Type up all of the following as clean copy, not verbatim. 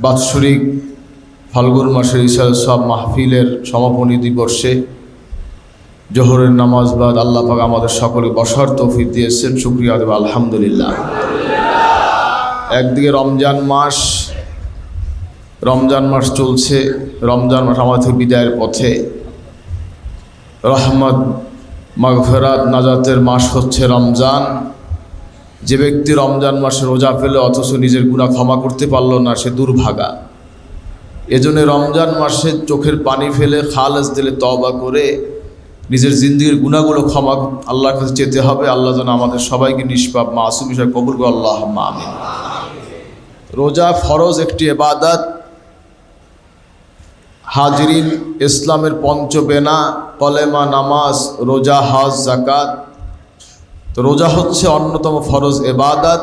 বাৎসরিক ফাল্গুন মাসের ইশার সব মাহফিলের সমাপনী দিবসে জোহরের নামাজ বাদ আল্লাহ পাক আমাদের সকলে বসার তৌফিক দিয়েছেন। শুকরিয়া দেব আলহামদুলিল্লাহ। একদিকে রমজান মাস চলছে। রমজান মাস আমাদের বিদায়ের পথে। রহমত, মাগফিরাত, নাজাতের মাস হচ্ছে রমজান। যে ব্যক্তি রমজান মাসে রোজা ফেলে অথচ নিজের গুনাহ ক্ষমা করতে পারল না, সে দুর্ভাগা। এজন্য রমজান মাসে চোখের পানি ফেলে খালেস দিলে তওবা করে নিজের জিন্দেগির গুনাহগুলো ক্ষমা আল্লাহর কাছে চেতে হবে। আল্লাহ যেন আমাদের সবাইকে নিষ্পাপ মাসুম হিসেবে কবুল করে, আল্লাহুম্মা আমিন। রোজা ফরজ একটি ইবাদত। হাজিরিন, ইসলামের পঞ্চবেনা কলেমা, নামাজ, রোজা, হজ, যাকাত। তো রোজা হচ্ছে অন্যতম ফরজ ইবাদত।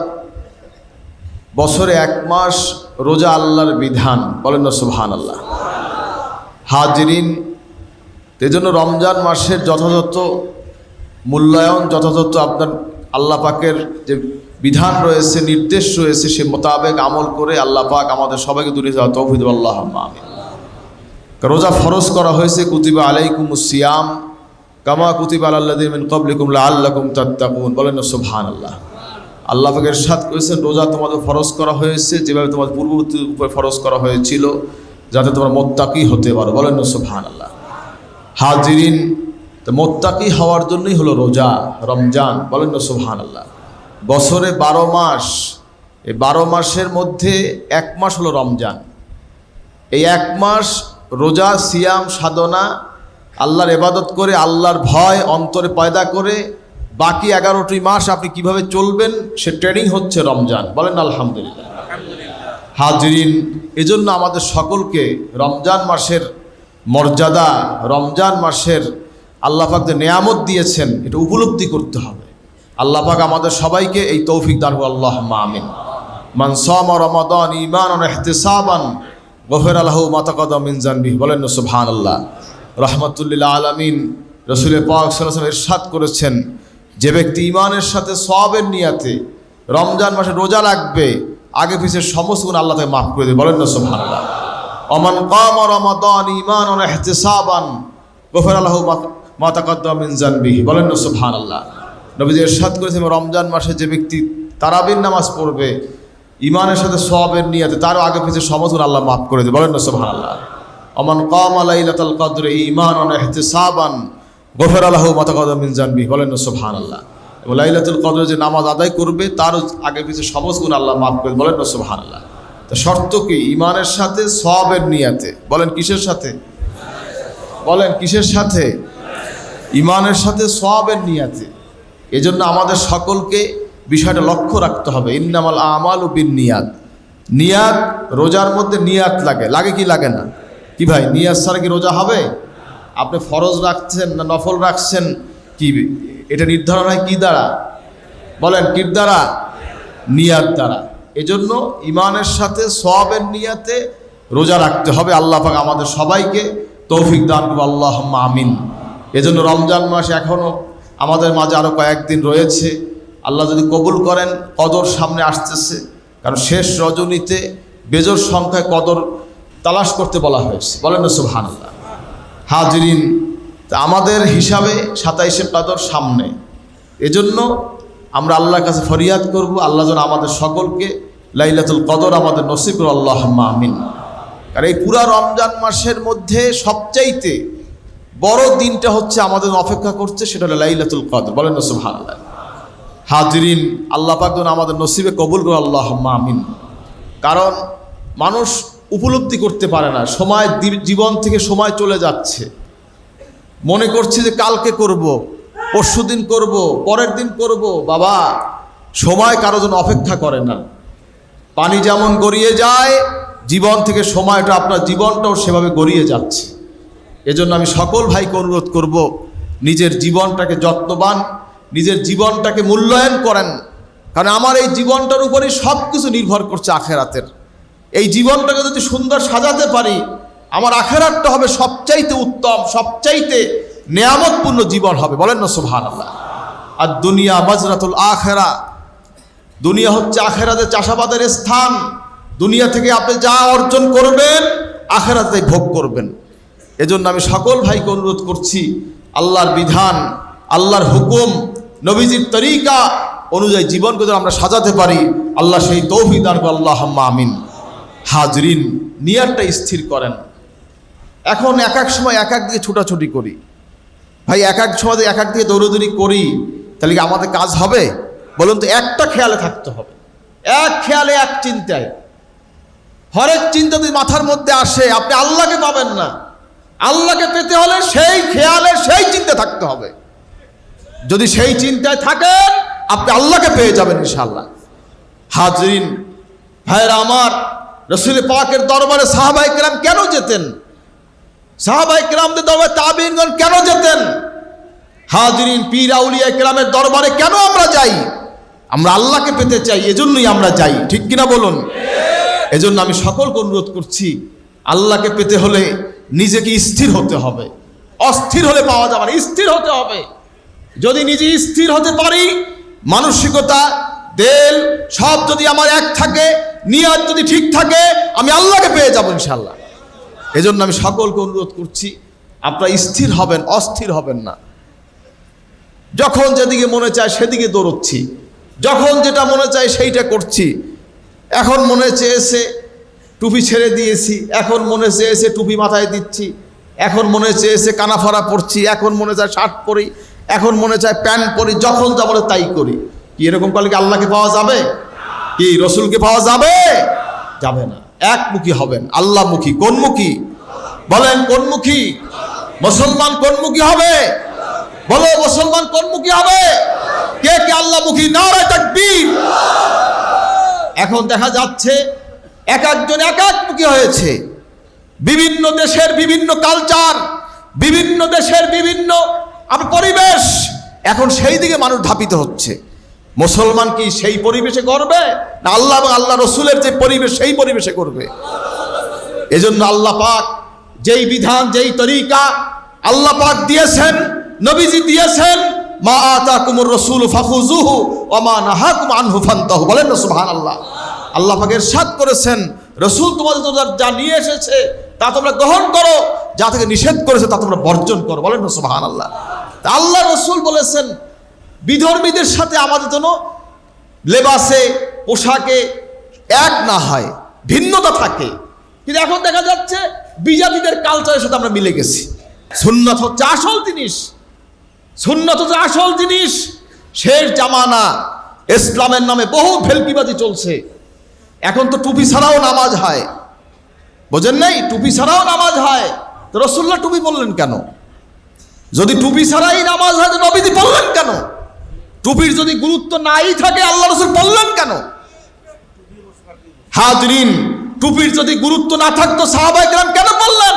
বছরে এক মাস রোজা আল্লাহর বিধান, বলেন না সুবহানাল্লাহ। হাজিরিন, এজন্য রমজান মাসের যথাযথ মূল্যায়ন, যথাযথ আপনার আল্লাহ পাকের যে বিধান রয়েছে, নির্দেশ রয়েছে, সে মোতাবেক আমল করে আল্লাহ পাক আমাদের সবাইকে দুনিয়া যাওয়া তৌফিক দেন, আল্লাহুম্মা আমিন। রোজা ফরজ করা হয়েছে কুতিবা আলাইকুমুস সিয়াম কামা কুতিবা আলাল লাযিনা মিন ক্বাবলিকুম লাআল্লাকুম তাত্তাকুন, বলেন না সুবহানাল্লাহ। আল্লাহ পাক ইরশাদ করেছেন, রোজা তোমাদের ফরজ করা হয়েছে যেভাবে তোমাদের পূর্ববর্তীর উপর ফরজ করা হয়েছিল, যাতে তোমরা মুত্তাকি হতে পারো, বলেন না সুবহানাল্লাহ। হাজিরিন, তো মুত্তাকি হওয়ার জন্যই হলো রোজা, রমজান, বলেন না সুবহানাল্লাহ। বছরে 12 মাস, এই 12 মাসের মধ্যে এক মাস হলো রমজান। এই এক মাস রোজা, সিয়াম, সাধনা, আল্লাহর ইবাদত করে, আল্লাহর ভয় অন্তরে পয়দা করে বাকি 11টি মাস আপনি কিভাবে চলবেন সে ট্রেনিং হচ্ছে রমজান, বলেন আলহামদুলিল্লাহ। হাজিরিন, এজন্য আমাদের সকলকে রমজান মাসের মর্যাদা, রমজান মাসের আল্লাহ পাক যে নেয়ামত দিয়েছেন এটা উপলব্ধি করতে হবে। আল্লাহ পাক আমাদের সবাইকে এই তৌফিক দান করুন, আল্লাহুম্মা আমিন। মান সামা রমাদান ঈমানান ওয়া ইহতিসাবান গফিরা লাহু মা তাকাদ্দামা মিন যানবিহি, বলেন না সুবহানাল্লাহ। রাহমাতুল লিল আলামিন রাসূল পাক সাল্লাল্লাহু আলাইহি ওয়াসাল্লাম ইরশাদ করেছেন, যে ব্যক্তি ঈমানের সাথে সওয়াবের নিয়তে রমজান মাসে রোজা রাখবে, আগে পিছের সমস্ত গুনাহ আল্লাহ তাকে মাফ করে দেবে, বলেন না সুবহানাল্লাহ। ওমান কামা রমাদান ঈমানান ওয়া ইহতিসাবান গফিরা লাহু মা তাকাদ্দামা মিন যানবিহি, বলেন না সুবহানাল্লাহ। নবীজি ইরশাদ করেছেন, রমজান মাসে যে ব্যক্তি তারাবির নামাজ পড়বে ঈমানের সাথে সওয়াবের নিয়তে, তারও আগে পিছের সমস্ত গুনাহ আল্লাহ মাফ করে দেবে, বলেন না সুবহানাল্লাহ। ওমান কামা লাইলাতুল কদর ঈমানান ওয়া ইহতিসাবান গফিরা লাহু মা তাকাদ্দামা মিন যানবিহি, বলেন না সুবহানাল্লাহ। এবং লাইলাতুল কদরে যে নামাজ আদায় করবে তারও আগে পিছে সমস্ত গুনাহ আল্লাহ মাফ করে, বলেন না সুবহানাল্লাহ। তো শর্ত কি? ঈমানের সাথে সওয়াবের নিয়তে। বলেন কিসের সাথে? বলেন কিসের সাথে? ঈমানের সাথে সওয়াবের নিয়তে। এজন্য আমাদের সকলকে বিষয়টা লক্ষ্য রাখতে হবে। ইন্নামাল আমালু বিন্নিয়াত। নিয়াত, রোজার মধ্যে নিয়াত লাগে কি লাগে না? কি ভাই, নিয়াত ছাড়া কি রোজা হবে? আপনি ফরজ রাখছেন না নফল রাখছেন, কি এটা নির্ধারণ হয় কি দ্বারা? বলেন কি দ্বারা? নিয়াত দ্বারা। এজন্য ঈমানের সাথে সওয়াবের নিয়তে রোজা রাখতে হবে। আল্লাহ পাক আমাদের সবাইকে তৌফিক দান করুন, আল্লাহুম্মা আমিন। এজন্য রমজান মাস এখনও আমাদের মাঝে আরও কয়েকদিন রয়েছে। আল্লাহ যদি কবুল করেন, কদর সামনে আসতেছে। কারণ শেষ রজনীতে বেজোর সংখ্যায় কদর তালাশ করতে বলা হয়েছে, বলেন না সুবহানাল্লাহ। হাজিরিন, তা আমাদের হিসাবে 27শে কদর সামনে। এজন্য আমরা আল্লাহর কাছে ফরিয়াদ করব, আল্লাহ যেন আমাদের সকলকে লাইলাতুল কদর আমাদের নসিব করুন, আল্লাহুম্মা আমিন। আর এই পুরা রমজান মাসের মধ্যে সবচাইতে বড় দিনটা হচ্ছে আমাদের অপেক্ষা করছে, সেটা হলো লাইলাতুল কদর, বলেন না সুবহানাল্লাহ। হাজিরিন, আল্লাহ পাক যেন আমাদের নসিবে কবুল করুন, আল্লাহুম্মা আমিন। কারণ মানুষ উপলব্ধি করতে পারে না, সময় জীবন থেকে সময় চলে যাচ্ছে, মনে করছে যে কালকে করব, পরশুদিন করব, পরের দিন করব। বাবা, সময় কারো জন্য অপেক্ষা করে না। পানি যেমন গড়িয়ে যায়, জীবন থেকে সময়টা, আপনার জীবনটাও সেভাবে গড়িয়ে যাচ্ছে। এজন্য আমি সকল ভাইকে অনুরোধ করব, নিজের জীবনটাকে যত্নবান, নিজের জীবনটাকে মূল্যায়ন করেন। কারণ আমার এই জীবনটার উপরেই সব কিছু নির্ভর করছে আখেরাতের। এই জীবনটাকে যদি সুন্দর সাজাতে পারি, আমার আখেরাতটা হবে সবচাইতে উত্তম, সবচাইতে নেয়ামতপূর্ণ জীবন হবে, বলেন না সুবহানাল্লাহ। আর দুনিয়া মাজরাতুল আখেরা, দুনিয়া হচ্ছে আখেরাতে চাষাবাদের স্থান। দুনিয়া থেকে আপনি যা অর্জন করবেন আখিরাতে ভোগ করবেন। এজন্য আমি সকল ভাইকে অনুরোধ করছি, আল্লাহর বিধান, আল্লাহর হুকুম, নবীজির তরিকা অনুযায়ী জীবনকে যেন আমরা সাজাতে পারি, আল্লাহ সেই তৌফিক দান করেন, আল্লাহুম্মা আমিন। হাজরিন, নিয়তটা স্থির করেন। এখন এক এক সময় এক এক দিকে ছুটাছুটি করি ভাই, এক এক সময় এক এক দিকে দৌড়দৌড়ি করি, তাহলে কি আমাদের কাজ হবে বলুন তো? একটা খেয়ালে থাকতে হবে, এক খেয়ালে, এক চিন্তায়। হরেক চিন্তা যদি মাথার মধ্যে আসে আপনি আল্লাহকে পাবেন না। আল্লাহকে পেতে হলে সেই খেয়ালে, সেই চিন্তা থাকতে হবে। যদি সেই চিন্তায় থাকেন আপনি আল্লাহকে পেয়ে যাবেন ইনশাআল্লাহ। হাজরিন ভাইরা আমার, রাসূল পাকের দরবারে সাহাবায়ে কেরাম কেন যেতেন? সাহাবায়ে কেরামদের দরবারে তাবেঈনগণ কেন যেতেন? হাজরিন, পীর আউলিয়া কেরামের দরবারে কেন আমরা যাই? আমরা আল্লাহকে পেতে চাই, এজন্যই আমরা যাই, ঠিক কিনা বলুন? এজন্য আমি সকলকে অনুরোধ করছি, আল্লাহকে পেতে হলে নিজেকে স্থির হতে হবে। অস্থির হলে পাওয়া যাবে না, স্থির হতে হবে। যদি নিজে স্থির হতে পারি, মানসিকতা, দিল সব যদি আমার এক থাকে, নিয়ত যদি ঠিক থাকে, আমি আল্লাহকে পেয়ে যাব ইনশাআল্লাহ। এজন্য আমি সকলকে অনুরোধ করছি, আপনারা স্থির হবেন, অস্থির হবেন না। যখন যেদিকে মনে চায় সেদিকে দৌড়চ্ছি, যখন যেটা মনে চায় সেইটা করছি। এখন মনে চেয়েছে টুপি ছেড়ে দিয়েছি, এখন মনে চেয়েছে টুপি মাথায় দিচ্ছি, এখন মনে চেয়েছে কানাফারা পরছি, এখন মনে চায় শার্ট পরি, এখন মনে চায় প্যান্ট পরি, যখন যা বলে তাই করি। কি এরকম করলে কি আল্লাহকে পাওয়া যাবে? কি রসুলকে পাওয়া যাবে? যাবে না। একমুখী হবেন, আল্লাহমুখী। কোনমুখী বলেন? কোনমুখী? মুসলমান কোনমুখী হবে? বলো, মুসলমান কোনমুখী হবে? কে কে আল্লাহমুখী? নারে তাকবীর। এখন দেখা যাচ্ছে এক একজন এক একমুখী হয়েছে। বিভিন্ন দেশের বিভিন্ন কালচার, বিভিন্ন দেশের বিভিন্ন পরিবেশ, এখন সেই দিকে মানুষ ধাপিত হচ্ছে। মুসলমান কি সেই পরিবেশে করবে, না আল্লাহ এবং আল্লাহ রসুলের যে পরিবেশ সেই পরিবেশে করবে? এজন্য আল্লাহ পাক যেই বিধান, যেই তরিকা আল্লাহ পাক দিয়েছেন, নবীজি দিয়েছেন, মা আতাকুমুর রাসূলু ফাখুযুহু ওয়া মা নাহাকুম আনহু ফান্তাহু। বলেন না সুবহানাল্লাহ। আল্লাহ পাক ইরশাদ করেছেন, রাসূল তোমাদের যা নিয়ে এসেছে তা তোমরা গ্রহণ করো, যা থেকে নিষেধ করেছে তা তোমরা বর্জন করো। বলেন না সুবহানাল্লাহ। তা আল্লাহ রসুল বলেছেন, বিধর্মীদের সাথে আমাদের জন্য লেবাসে, পোশাকে এক না হয়, ভিন্নতা থাকে। কিন্তু এখন দেখা যাচ্ছে বিজাতিদের কালচারের সাথে আমরা মিলে গেছি। সুন্নাত হচ্ছে আসল জিনিস, সুন্নাত হচ্ছে আসল জিনিস। শেষ জামানা, ইসলামের নামে বহু ভেলকিবাজি চলছে। এখন তো টুপি ছাড়াও নামাজ হয়, বোঝেন নাই? টুপি ছাড়াও নামাজ হয়, তো রাসূলুল্লাহ টুপি পরলেন কেন? যদি টুপি ছাড়াই নামাজ হয় তো নবীজি পরলেন কেন? টুপির যদি গুরুত্ব নাই থাকে আল্লাহ রাসূল পরলেন কেন? হাজরিন, টুপির যদি গুরুত্ব না থাকতো সাহাবায়ে কেরাম কেন পরলেন?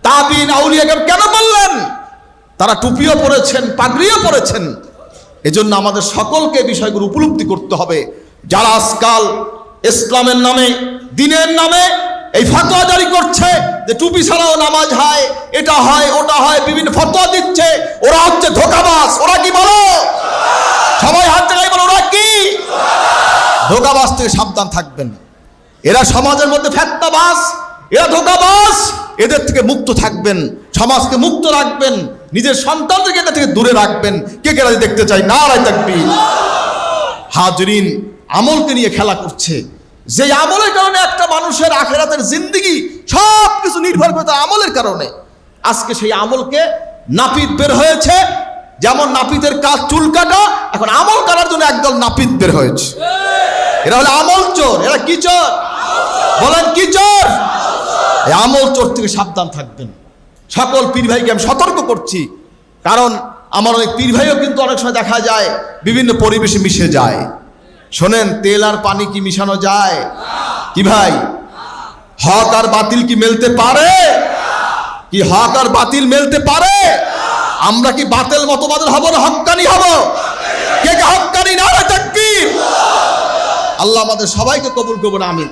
তাবিঈন, আউলিয়া কেরাম কেন পরলেন? তারা টুপিও পরেছেন, পাগড়িও পরেছেন। এজন্য আমাদের সকলকে বিষয়গুলো উপলব্ধি করতে হবে। যারা আজকাল ইসলামের নামে, দ্বীনের নামে এই ফতোয়া জারি করছে যে টুপি ছাড়াও নামাজ হয়, এটা হয়, ওটা হয়, বিভিন্ন ফতোয়া দিচ্ছে, ওরা হচ্ছে ধোঁকাবাজ। ওরা কি বলো? সবাই হাত জায়গায় বলো, ওরা কি? ধোঁকাবাজ থেকে সাবধান থাকবেন। এরা সমাজের মধ্যে ফেতনাবাজ, এরা ধোঁকাবাজ। এদের থেকে মুক্ত থাকবেন, সমাজকে মুক্ত রাখবেন, নিজের সন্তানদেরকে এটা থেকে দূরে রাখবেন। কে কে দেখতে চাই? নারে তাকবীর। হাজরিন, আমলকে নিয়ে খেলা করছে। যে আমলের কারণে একটা মানুষের আখিরাতের জিন্দেগি সব কিছু নির্ভর করে তার আমলের কারণে। আজকে সেই আমলকে নাপিত বের হয়েছে। যেমন নাপিতের কাজ চুল কাটা, এখন আমল করার জন্য একদল নাপিত বের হয়েছে। এরা হলো আমল চোর। এরা কি চোর? বলেন কি চোর? এই আমল চোর থেকে সাবধান থাকবেন। সকল পীর ভাইকে আমি সতর্ক করছি, কারণ আমার অনেক পীর ভাইও কিন্তু অনেক সময় দেখা যায় বিভিন্ন পরিবেশে মিশে যায়। শোনেন, তেল আর পানি কি মিশানো যায়? কি ভাই? হক আর বাতিল কি মেলতে পারে? কি হক আর বাতিল মেলতে পারে? আমরা কি বাতিল মতবাদের হব না হক্কানি হব? কে কে হক্কানি? নারে তাকবীর। আল্লাহ আমাদের সবাইকে কবুল করুন, আমিন।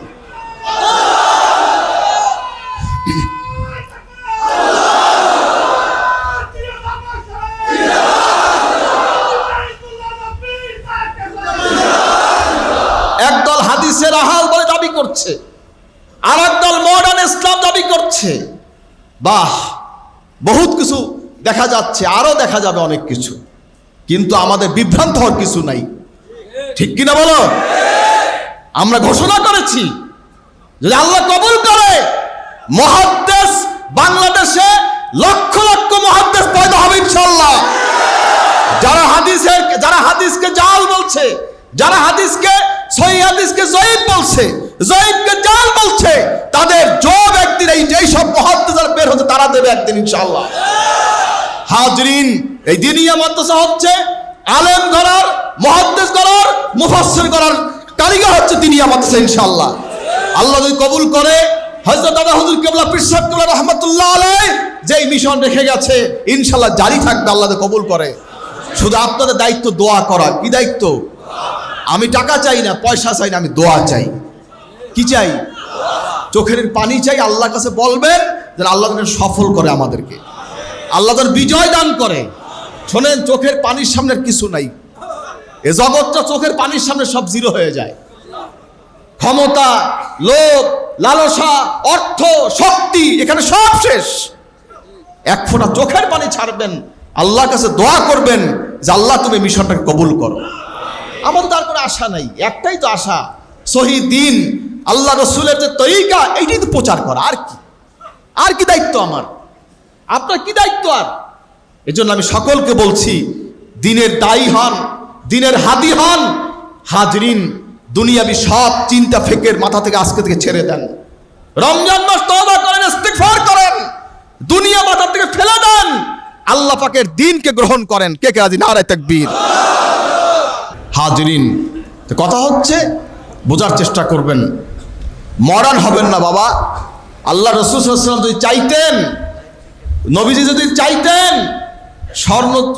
একদল হাদিসের আহাল বলে দাবি করছে, ইসলাম দাবি করছে, বাহ, বহুত কিছু দেখা যাচ্ছে, আরো দেখা যাবে অনেক কিছু, কিন্তু আমাদের বিভ্রান্ত হওয়ার কিছু নাই। ঠিক কিনা বলো? আমরা ঘোষণা করেছি যদি আল্লাহ কবুল করে মুহাদ্দিস বাংলাদেশে লক্ষ লক্ষ মুহাদ্দিস পয়দা হবে ইনশাআল্লাহ। যারা হাদিসকে জাল বলছে, যারা হাদিসকে সহিহ হাদিসকে জয়ীফ বলছে, জয়ীফকে জাল বলছে, তাদের জবাব একদিন এই সব মুহাদ্দিস বের হতে তারা দেবে একদিন ইনশাআল্লাহ। হাজরিন, এই দিনিয়া মাদ্রাসা হচ্ছে আলেম গড়ার, মুহাদ্দিস গড়ার, মুফাসসির গড়ার কারিগর হচ্ছে দিনিয়া মাদ্রাসা ইনশাআল্লাহ। আল্লাহ যদি কবুল করে, হযরত দাদা হুজুর কিবলা পীর সাহেব কিবলা রাহমাতুল্লাহ আলাইহি যেই মিশন রেখে গেছে ইনশাআল্লাহ জারি থাকবে, আল্লাহ যদি কবুল করে। শুধু আপনাদের দায়িত্ব দোয়া করা। কি দায়িত্ব? আমি টাকা চাই না, পয়সা চাই না, আমি দোয়া চাই। কি চাই? চোখের পানি চাই। আল্লাহর কাছে বলবেন যেন আল্লাহ যেন সফল করে আমাদেরকে, আল্লাহ যেন বিজয় দান করে। শোনেন, চোখের পানির সামনে কিছু নাই, এ জগৎটা চোখের পানির সামনে সব জিরো হয়ে যায়। ক্ষমতা, লোভ, লালসা, অর্থ, শক্তি, এখানে সব শেষ। এক ফোঁটা চোখের পানি ছাড়বেন, আল্লাহর কাছে দোয়া করবেন যে আল্লাহ তুমি মিশনটাকে কবুল করো। আমাদের তার কোনো আশা নাই, একটাই তো আশা, সহি দিন, আল্লাহ রসুলের যে তরিকা, এইটাই তো প্রচার করা। আর কি দায়িত্ব আমার? আপনার কি দায়িত্ব আর? এজন্য আমি সকলকে বলছি, দিনের দায়ী হন, দিনের হাদি হন। হাজরিন, দুনিয়াবি সব চিন্তা ফিকির মাথা থেকে আজকে থেকে ছেড়ে দেন। রমজান মাস তওবা করেন, ইস্তিগফার করেন, দুনিয়া মাথা থেকে ফেলে দেন, আল্লাহ পাকের দ্বীনকে গ্রহণ করেন। কে কে রাজি? নারায়ে তাকবীর। হাজরিন, কথা হচ্ছে বোঝার চেষ্টা করবেন, মডার্ন হবেন না বাবা। আল্লাহ রাসূল সাল্লাল্লাহু আলাইহি ওয়াসাল্লাম যদি চাইতেন, নবীজি যদি চাইতেন,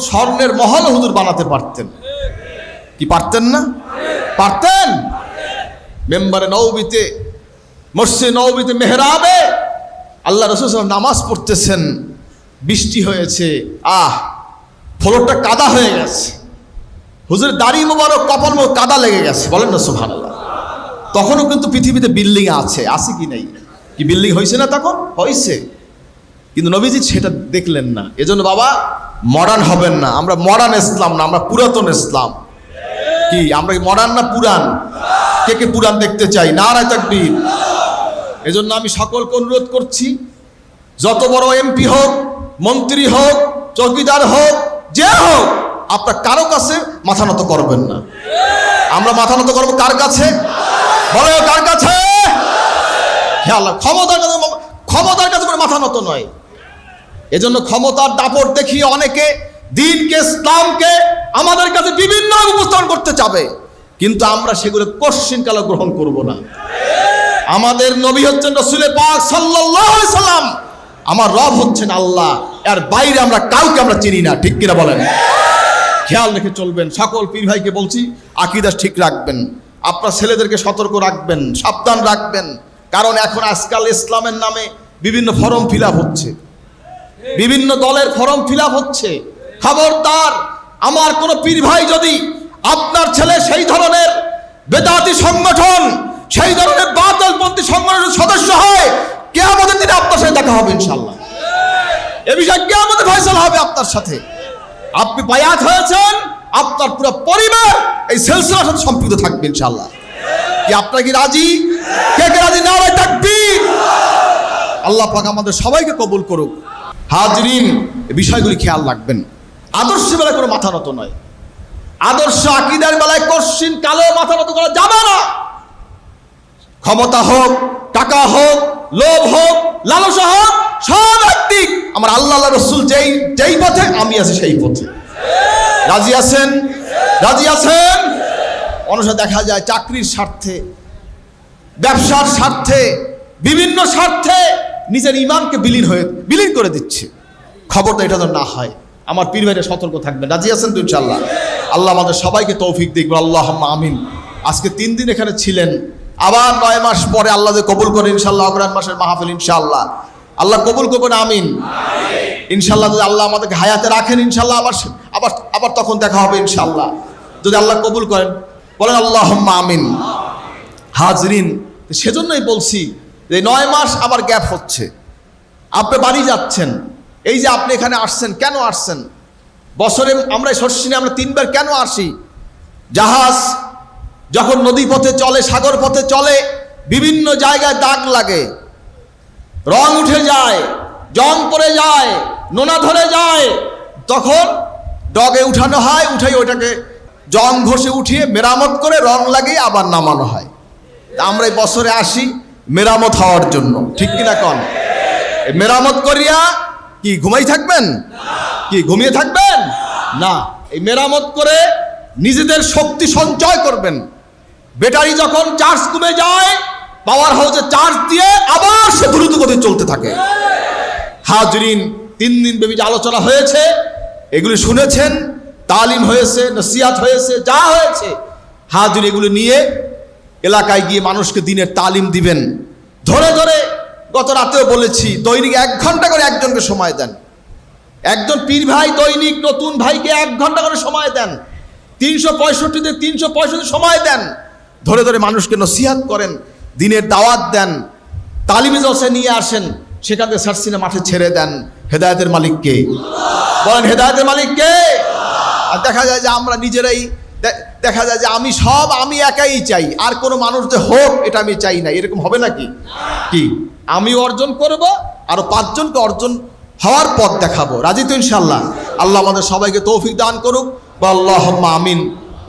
স্বর্ণের মহল হুজুর বানাতে পারতেন। কি পারতেন না? পারতেন। মেম্বারে নববীতে, মসজিদে নববীতে, মেহরাবে আল্লাহ রাসূল সাল্লাল্লাহু আলাইহি ওয়াসাল্লাম নামাজ পড়তেছেন, বৃষ্টি হয়েছে, ফ্লোরটা কাদা হয়ে গেছে, হুজুর দাড়ি মোবারক, কপাল মোবারক কাদা লেগে গেছে। বলেন না সুবহানাল্লাহ। তখনও কিন্তু পৃথিবীতে বিল্ডিং আছে কি নাই? কি বিল্ডিং হয়েছে না? তখন হয়েছে, কিন্তু নবীজি সেটা দেখলেন না। এজন্য বাবা, মডার্ন হবেন না। আমরা মডার্ন ইসলাম না, আমরা পুরাতন ইসলাম। কি আমরা কি মডার্ন না পুরান? কে কে পুরান দেখতে চাই? নারায়ে তাকবীর। এজন্য আমি সকলকে অনুরোধ করছি, যত বড় এমপি হোক, মন্ত্রী হোক, চৌকিদার হোক, যে হোক, আপনার কারো কাছে মাথা নত করবেন না। আমরা মাথা নত করবো কার কাছে? বলো কার কাছে? হে আল্লাহ, ক্ষমতার কাছে মাথা নত নয়। এজন্য ক্ষমতার দাপট দেখিয়ে অনেকে দ্বীনকে, ইসলামকে আমাদের কাছে বিভিন্ন উপস্থাপন করতে চাবে, কিন্তু আমরা সেগুলো কোশ্চিন কালে গ্রহণ করব না। আমাদের নবী হচ্ছেন রাসূল পাক সাল্লাল্লাহু আলাইহি সাল্লাম, আমার রব হচ্ছেন আল্লাহ, এর বাইরে আমরা কাউকে আমরা চিনি না। ঠিক কিনা বলেন? খেয়াল রেখে চলবেন। সকল পীর ভাইকে বলছি, আকীদা ঠিক রাখবেন, আপনার ছেলেদেরকে সতর্ক রাখবেন, সাবধান রাখবেন। কারণ এখন আজকাল ইসলামের নামে বিভিন্ন ফর্ম ফিল আপ হচ্ছে, বিভিন্ন দলের ফর্ম ফিল আপ হচ্ছে। খবরদার, আমার কোন পীর ভাই যদি আপনার ছেলে সেই ধরনের বেদাতি সংগঠন, সেই ধরনের বাতিলপন্থী সংগঠনের সদস্য হয়, কিয়ামতের দিনে আপনার সাথে দেখা হবে ইনশাআল্লাহ। এ বিষয়ে কিয়ামতে ফয়সালা হবে আপনার সাথে। আপনি বায়াত হয়েছেন, আপনার পুরো পরিবার এই সিলসিলার সাথে সম্পৃক্ত থাকবে ইনশাআল্লাহ। কি আপনারা কি রাজি? কে কে রাজি? নারায়ে তাকবীর। আল্লাহ পাক আমাদের সবাইকে কবুল করুক। হাজরিন, এই বিষয়গুলি খেয়াল রাখবেন। আদর্শ বেলায় কোনো মাথা নত নয়, আদর্শ আকীদার বেলায় কোশ্চিন কালো মাথা নত করা যাবে না। ক্ষমতা হোক, টাকা হোক, লোভ হোক, লালসা হোক, সব একদিক। আমার আল্লাহ রাসূল যেই পথে, আমি আছি সেই পথে। রাজি আছেন? রাজি আছেন? অনুসারে দেখা যায় চাকরির স্বার্থে, ব্যবসার স্বার্থে, বিভিন্ন স্বার্থে নিজের ঈমানকে বিলীন করে দিচ্ছে। খবরটা এটা যেন না হয়। আমার পীর ভাইরা সতর্ক থাকবেন। রাজি আছেন তো ইনশাআল্লাহ? আল্লাহ আমাদের সবাইকে তৌফিক দিক। আল্লাহুম্মা আমিন। আজকে 3 দিন এখানে ছিলেন, আবার 9 মাস পরে আল্লাহ যে কবুল করে ইনশাআল্লাহ অগ্রহায়ণ মাসের মাহফিল ইনশাআল্লাহ আল্লাহ কবুল করবেন। আমিন ইনশাআল্লাহ। যদি আল্লাহ আমাদেরকে হায়াতে রাখেন ইনশাআল্লাহ আবার তখন দেখা হবে ইনশাআল্লাহ, যদি আল্লাহ কবুল করেন। বলেন আল্লাহুম্মা আমিন। হাজরিন, সেজন্যই বলছি এই 9 মাস আবার গ্যাপ হচ্ছে, আপনি বাড়ি যাচ্ছেন, এই যে আপনি এখানে আসছেন, কেন আসছেন? বছরে আমরা শস্যিনে আমরা 3 বার কেন আসি? জাহাজ যখন নদী পথে চলে, সাগর পথে চলে, বিভিন্ন জায়গায় দাগ লাগে, রং উঠে যায়, জং পড়ে যায়, নোনা ধরে যায়, তখন ডগে উঠানো হয়, উঠাই ওইটাকে জং ঘষে উঠিয়ে মেরামত করে রং লাগিয়ে আবার নামানো হয়। আমরা এই বছরে আসি মেরামত হওয়ার জন্য, ঠিক কিনা কন? মেরামত করিয়া কি ঘুমাই থাকবেন? কি ঘুমিয়ে থাকবেন না, এই মেরামত করে নিজেদের শক্তি সঞ্চয় করবেন। ব্যাটারি যখন চার্জ কমে যায়, পাওয়ার হাউসে চার্জ দিয়ে আবার সে দ্রুত গতি চলতে থাকে। হাজরিন, 3 দিন ব্যাপী যে আলোচনা হয়েছে, এগুলি শুনেছেন, তালিম হয়েছে, নসিহত হয়েছে, যা হয়েছে, হাজরিন এগুলো নিয়ে এলাকায় গিয়ে মানুষকে দিনের তালিম দিবেন। ধরে ধরে গত রাতেও বলেছি, দৈনিক 1 ঘন্টা করে একজনকে সময় দেন। একজন পীর ভাই দৈনিক নতুন ভাইকে 1 ঘন্টা করে সময় দেন। 365 365 সময় দেন। ধরে ধরে মানুষকে নসিহত করেন, দিনের দাওয়াত দেন, তালিমে জলসা নিয়ে আসেন, সেখান থেকে সারসিনা মাঠে ছেড়ে দেন। হেদায়েতের মালিককে বলেন, হেদায়েতের মালিককে। আর দেখা যায় যে আমরা নিজেরাই, দেখা যায় যে আমি একাই চাই, আর কোনো মানুষ যে হোক এটা আমি চাই না, এরকম হবে নাকি? কি আমি অর্জন করব, আরো 5 জনকে অর্জন হওয়ার পথ দেখাবো। রাজি তো ইনশাল্লাহ? আল্লাহ আমাদের সবাইকে তৌফিক দান করুক, বা আল্লাহুম্মা আমিন।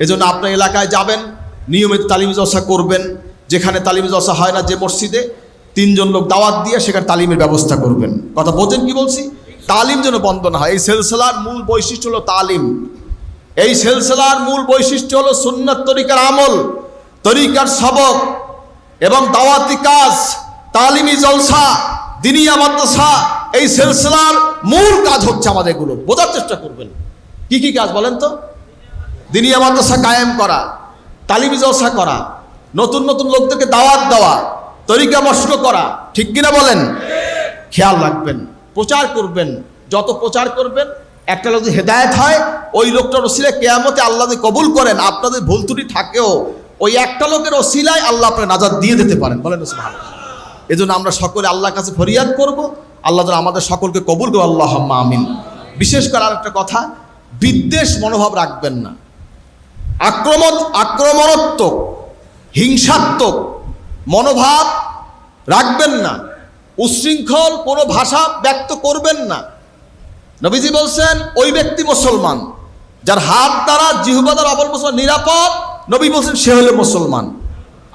এজন্য আপনার এলাকায় যাবেন, নিয়মিত তালিম জলসা করবেন। যেখানে তালিম জলসা হয় না, যে মসজিদে, 3 জন লোক দাওয়াত দিয়ে সেখানে তালিমের ব্যবস্থা করবেন। কথা বোঝেন কি বলছি? তালিম যেন বন্ধ না হয়। এই সিলসিলার মূল বৈশিষ্ট্য হলো তালিম। এই সিলসিলার মূল বৈশিষ্ট্য হলো সুন্নাত তরিকার আমল, তরিকার সবক এবং দাওয়াতি কাজ, তালিমি জলসা, দিনিয়া মাদ্রাসা। এই সিলসিলার মূল কাজ হচ্ছে আমাদের এগুলো। বোঝার চেষ্টা করবেন কি কি কাজ বলেন তো? দিনিয়া মাদ্রাসা কায়েম করা, তালিমি জলসা করা, নতুন নতুন লোকদেরকে দাওয়াত দেওয়া, তরিকা মশক করা, ঠিক কিনা বলেন? খেয়াল রাখবেন, প্রচার করবেন। যত প্রচার করবেন, একটা লোক যদি হেদায়েত হয়, ওই লোকটার ওসিলায় কিয়ামতে আল্লাহ যদি কবুল করেন, আপনাদের ভুল ত্রুটি থাকেও ওই একটা লোকের ওসিলায় আল্লাহ আপনার নাজাত দিয়ে দিতে পারেন। বলেন সুবহানাল্লাহ। এজন্য আমরা সকলে আল্লাহর কাছে ফরিয়াদ করব, আল্লাহ যেন আমাদের সকলকে কবুল করে, আল্লাহুম্মা আমিন। বিশেষ করে আরেকটা কথা, বিদ্বেষ মনোভাব রাখবেন না, আক্রমণাত্মক, হিংসাত্মক মনোভাব রাখবেন না, উচ্ছৃঙ্খল কোনো ভাষা ব্যক্ত করবেন না। নবীজি বলছেন, ওই ব্যক্তি মুসলমান যার হাত দ্বারা, জিহ্বা দ্বারা অপর মুসলমান নিরাপদ। নবী বলছেন সে হলো মুসলমান।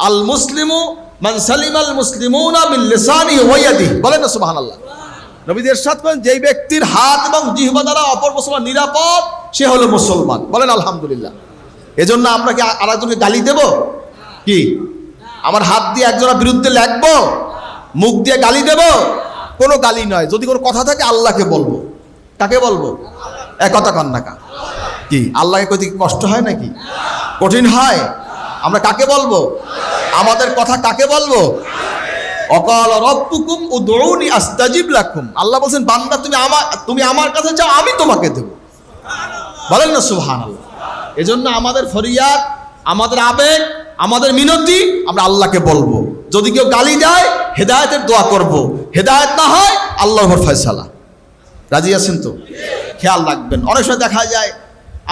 আল মুসলিমু মান সালিমাল মুসলিমুনা মিন লিসানিহি ওয়া ইয়াদিহি। বলেন না সুবহানাল্লাহ। নবীজি ইরশাদ করেন, যেই ব্যক্তির হাত এবং জিহ্বা দ্বারা অপর মুসলমান নিরাপদ, সে হলো মুসলমান। বলেন আলহামদুলিল্লাহ। এজন্য আমরা কি আরেকজনকে গালি দেব? কি আমার হাত দিয়ে একজনের বিরুদ্ধে লাগবো, মুখ দিয়ে গালি দেব? কোনো গালি নয়। যদি কোনো কথা থাকে আল্লাহকে বলবো। কাকে বলবো? এক কথা কন না কা? কি আল্লাহকে কইতে কষ্ট হয় নাকি? কঠিন হয়? আমরা কাকে বলবো? আমাদের কথা কাকে বলবো? অকাল রব্বুকুম উদউনি আস্তাজিব লাকুম। আল্লাহ বলছেন, বান্দা তুমি আমার কাছে যাও, আমি তোমাকে দেব। বলেন না সুবহানাল্লাহ। এজন্য আমাদের ফরিয়াদ, আমাদের আবেগ, আমাদের মিনতি আমরা আল্লাহকে বলবো। যদি কেউ গালি দেয়, হেদায়েতের দোয়া করব। হেদায়েত না হয় আল্লাহর উপর ফয়সালা। রাজি আছেন তো? খেয়াল রাখবেন। অনেক সময় দেখা যায়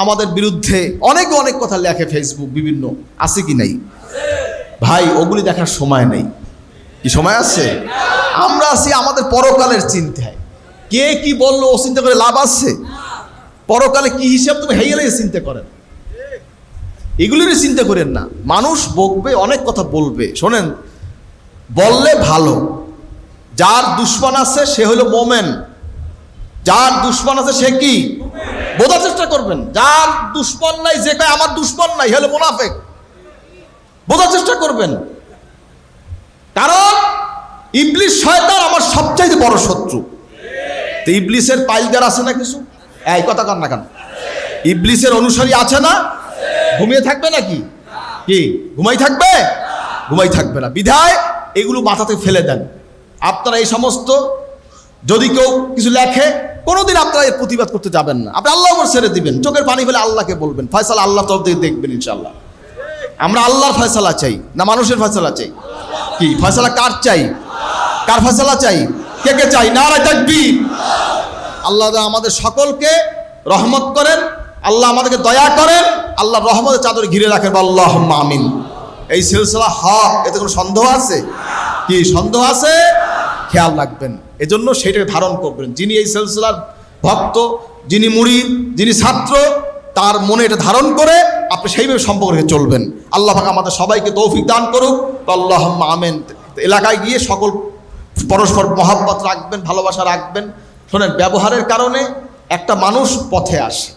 আমাদের বিরুদ্ধে অনেকে অনেক কথা লেখে, ফেসবুক বিভিন্ন, আছে কি নাই? ভাই ওগুলি দেখার সময় নেই। কি সময় আছে? আমরা আছি আমাদের পরকালের চিন্তায়। কে কি বললো ও চিন্তা করে লাভ আছে? পরকালে কি হিসাব তুমি হেইলে চিন্তা করেন, এগুলিরই চিন্তা করেন না। মানুষ বকবে, অনেক কথা বলবে, শোনেন, বললে ভালো। যার দুশমন আছে সে হলো মোমেন। যার দুশমন আছে সে কি? বোঝার চেষ্টা করবেন। যার দুশমন নাই, যে কয় আমার দুশমন নাই, হলো মুনাফিক। বোঝার চেষ্টা করবেন, কারণ ইবলিস শয়তান আমার সবচাইতে বড় শত্রু। তো ইবলিসের পাইলগার আছে না কিছু? এই কথা কান না কেন? ইবলিসের অনুসারী আছে না? ঘুমিয়ে থাকবে নাকি? কি ঘুমাই থাকবে? ঘুমাই থাকবে না। বিধায় এগুলো মাথাতে ফেলে দেন। আপনারা এই সমস্ত, যদি কেউ কিছু লেখে, কোনোদিন আপনারা এর প্রতিবাদ করতে যাবেন না। আপনি আল্লাহর উপর ছেড়ে দিবেন। চোখের পানি ফেলে আল্লাহকে বলবেন, ফয়সালা আল্লাহ তরফ থেকে দেখবেন ইনশাআল্লাহ। আমরা আল্লাহর ফয়সালা চাই না মানুষের ফয়সালা চাই? কি ফয়সালা কার চাই? কার ফয়সালা চাই? কে কে চাই? নারে তাকবীর। আল্লাহ আমাদের সকলকে রহমত করেন, আল্লাহ আমাদেরকে দয়া করেন, আল্লাহ রহমতের চাদরে ঘিরে রাখেন, আল্লাহুম্মা আমিন। এই সিলসিলা হক, এতে কোনো সন্দেহ আছে কি? সন্দেহ আছে? খেয়াল রাখবেন, এজন্য সেইটাকে ধারণ করবেন। যিনি এই সিলসিলার ভক্ত, যিনি মুরিদ, যিনি ছাত্র, তার মনে এটা ধারণ করে আপনি সেইভাবে সম্পর্ক রেখে চলবেন। আল্লাহ পাক আমাদের সবাইকে তৌফিক দান করুক, আল্লাহুম্মা আমিন। এলাকায় গিয়ে সকল পরস্পর মহাব্বত রাখবেন, ভালোবাসা রাখবেন। শোনেন, ব্যবহারের কারণে একটা মানুষ পথে আসে।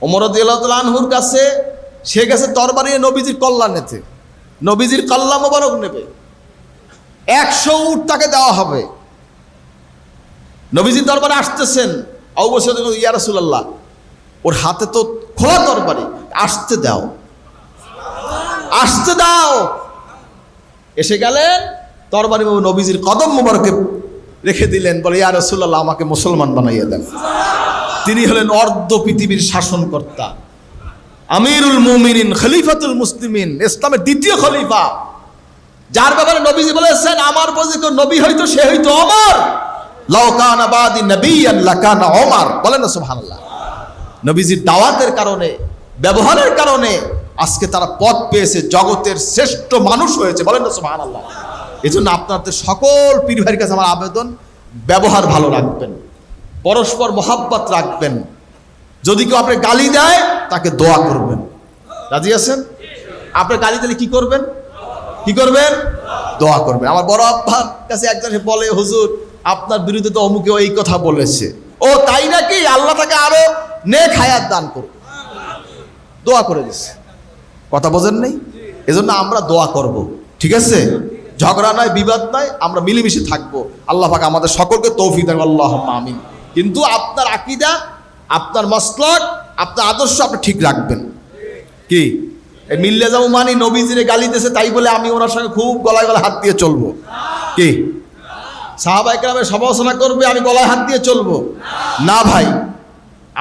ওমর রাদিয়াল্লাহু তাআলা আনহুর কাছে সে গেছে তরবারি নিয়ে নবীজির কল্যাণ নিতে, নবীজির কল্যাণ মোবারক নেবে। 100 উট তাকে দেওয়া হবে। নবীজির দরবারে আসতেছেন, আবু বকর ইয়া রাসূলুল্লাহ, ওর হাতে তো খোলা তরবারি, আসতে দাও, আসতে দাও। এসে গেলেন, তরবারি নবীজির কদম মোবারকে রেখে দিলেন, বলে ইয়া রাসূলুল্লাহ, আমাকে মুসলমান বানাইয়া দেন। তিনি হলেন অর্ধ পৃথিবীর শাসনকর্তা, আমিরুল মুমিনিন, খলিফাতুল মুসলিমিন, ইসলামের দ্বিতীয় খলিফা, যার ব্যাপারে নবীজি বলেছেন আমার পরে কেউ নবী হইতো সে হইতো ওমর। লাউ কানা বাদি নবিয়ান লাকানা ওমর। বলেন না সুবহানাল্লাহ। নবীজির দাওয়াতের কারণে, ব্যবহারের কারণে আজকে তারা পথ পেয়েছে, জগতের শ্রেষ্ঠ মানুষ হয়েছে। বলেন না সুবহানাল্লাহ। এজন্য আপনাদের সকল পীর ভাইয়ের কাছে আমার আবেদন, ব্যবহার ভালো রাখবেন, পরস্পর মহাব্বত রাখবেন। যদি কেউ আপনি গালি দেয় তাকে দোয়া করবেন। রাজি আছেন? আপনি গালি দিলে কি করবেন? কি করবেন? দোয়া করবেন। আমার বড় আব্বার কাছে একজন বলে, হুজুর আপনার বিরুদ্ধে তো অমুকে এই কথা বলেছে। ও তাই নাকি? আল্লাহ তাকে আরো নেক হায়াত দান করুন। দোয়া করে দিচ্ছে। কথা বোঝেন নাই? এজন্য আমরা দোয়া করব, ঠিক আছে? ঝগড়া নয়, বিবাদ নয়, আমরা মিলেমিশে থাকবো। আল্লাহ পাক আমাদের সকলকে তৌফিক দেন, আল্লাহুম্মা আমিন। কিন্তু আপনার আকীদা, আপনার মাসলাক, আপনার আদর্শ আপনি ঠিক রাখবেন। কি এই মিল্লে যাবো মানে নবীজিরে গালি দিয়েছে তাই বলে আমি ওনার সঙ্গে খুব গলায় গলায় হাত দিয়ে চলবো? কি সাহাবায়ে কেরামের সমালোচনা করবে আমি গলায় হাত দিয়ে চলবো? না ভাই,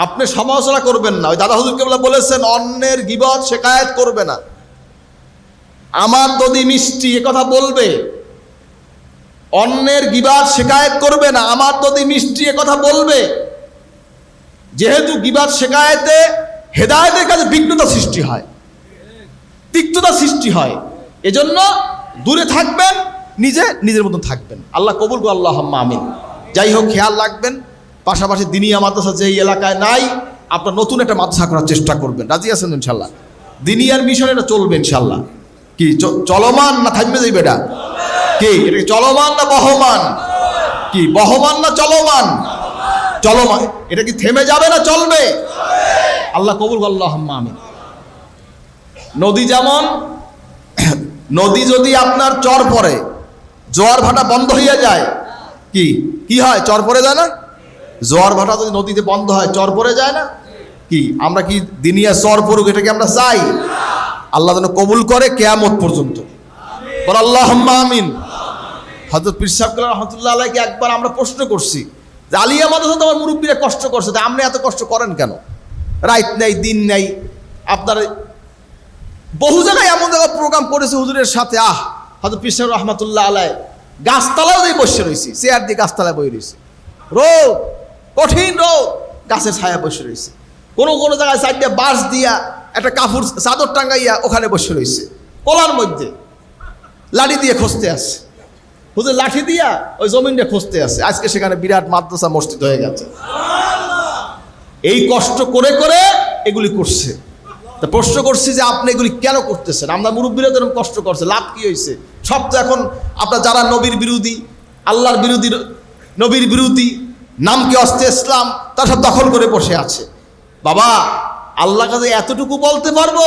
আপনি সমালোচনা করবেন না। ওই দাদা হুজুর কেবলা বলেছেন অন্যের গীবত শিকায়েত করবে না। আমার দদি মিষ্টি এ কথা বলবে, অন্যের গীবত শিকায়েত করবে না। আমার দদি মিষ্টি এ কথা বলবে। যেহেতু গীবত শিকায়েতে হেদায়েতের কাছে বিঘ্নতা সৃষ্টি হয়, তিক্ততা সৃষ্টি হয়, এজন্য দূরে থাকবেন, নিজের মতন থাকবেন। আল্লাহ কবুল করুন, আল্লাহুম্মা আমিন। যাই হোক, খেয়াল রাখবেন। পাশাপাশি দিনিয়া মাদ্রাসা যে এলাকায় নাই, আপনার নতুন একটা মাদ্রাসা করার চেষ্টা করবেন। রাজি আছেন ইনশাল্লাহ? দিনিয়ার মিশন এটা চলবে ইনশাল্লাহ। কি চলমান না থাকবে যাইবে? এটা কি, এটা চলমান না বহমান? কি বহমান না চলমান? চলমান। এটা কি থেমে যাবে না চলবে? আল্লাহ কবুল করুন, আল্লাহুম্মা আমিন। নদী যেমন, নদী যদি আপনার চর পড়ে, জোয়ার ভাটা বন্ধ হয়ে যায়, কি কি হয়? চর পড়ে যায় না? জোয়ার ভাটা যদি নদীতে বন্ধ হয়, চর পড়ে যায় না? কি আমরা কি দিনিয়া চর পড়ুক এটাকে আমরা চাই? আল্লাহ যেন কবুল করে কিয়ামত পর্যন্ত। বল আল্লাহুম্মা আমিন। হযরত পীর সাহেব রাহমাতুল্লাহ আলাইহি একবার আমরা প্রশ্ন করছি যে আলিয়া মাদ্রাসাতে আমার মুরব্বীরা কষ্ট করছে, তা আপনি এত কষ্ট করেন কেন? রাত নাই, দিন নাই। আপনার বহু জায়গায় এমন জায়গায় প্রোগ্রাম করেছে হুজুরের সাথে, হযরত পীর সাহেব রাহমাতুল্লাহ আলাইহি গাছতলাও দিয়ে বসে রয়েছি, চেয়ার দিয়ে গাছতলায় বসে রয়েছে, রোদ, কঠিন রোদ, গাছের ছায়া বসে রয়েছে। কোনো কোনো জায়গায় সাইডে বাঁশ দিয়া একটা কাপড় চাদর টাঙ্গাইয়া ওখানে বসে রয়েছে, কোলার মধ্যে লাঠি দিয়ে খুঁজতে আসে। হুজুর লাঠি দিয়া ওই জমিনটা খুঁজতে আসে। আজকে সেখানে বিরাট মাদ্রাসা মসজিদ হয়ে গেছে। এই কষ্ট করে করে এগুলি করছে। তা প্রশ্ন করছি যে আপনি এগুলি কেন করতেছেন? আমরা মুরব্বীরা তো এরকম কষ্ট করছে, লাভ কি হয়েছে? সব তো এখন আপনার যারা নবীর বিরোধী, আল্লাহর বিরোধী, নবীর বিরোধী, নাম কি অস্তে ইসলাম, তারা সব দখল করে বসে আছে। বাবা, আল্লাহ কাছে এতটুকু বলতে পারবো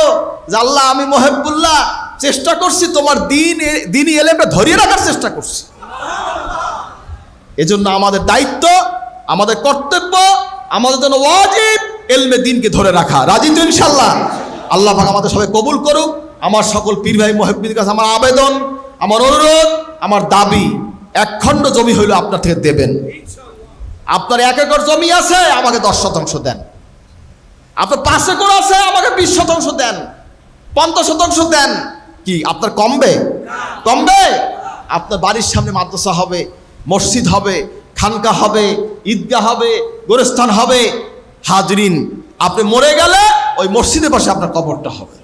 যে আল্লাহ আমি মহিবুল্লাহ চেষ্টা করছি তোমার দিনই এলেমটা ধরিয়ে রাখার চেষ্টা করছি। এজন্য আমাদের দায়িত্ব, আমাদের কর্তব্য, আমাদের জন্য ওয়াজিব এলমে দিনকে ধরে রাখা। রাজি তো ইনশাল্লাহ? আল্লাহ পাক আমাদের সবাই কবুল করুক। আমার সকল পীর ভাই মুহিব্বিনের কাছে আমার আবেদন, আমার অনুরোধ, আমার দাবি, 1 খণ্ড জমি হইল আপনার থেকে দেবেন। আপনার 1 একর জমি আছে, আমাকে 10% দেন। আপনার 5 একর আছে, আমাকে 20% দেন, 50% দেন। কি আপনার কমবে? কমবে? আপনার বাড়ির সামনে মাদ্রাসা হবে, মসজিদ হবে, খানকা হবে, ঈদগাহ হবে, গোরস্থান হবে। হাজরিন, আপনি মরে গেলে ওই মসজিদের পাশে আপনার কবরটা হবে।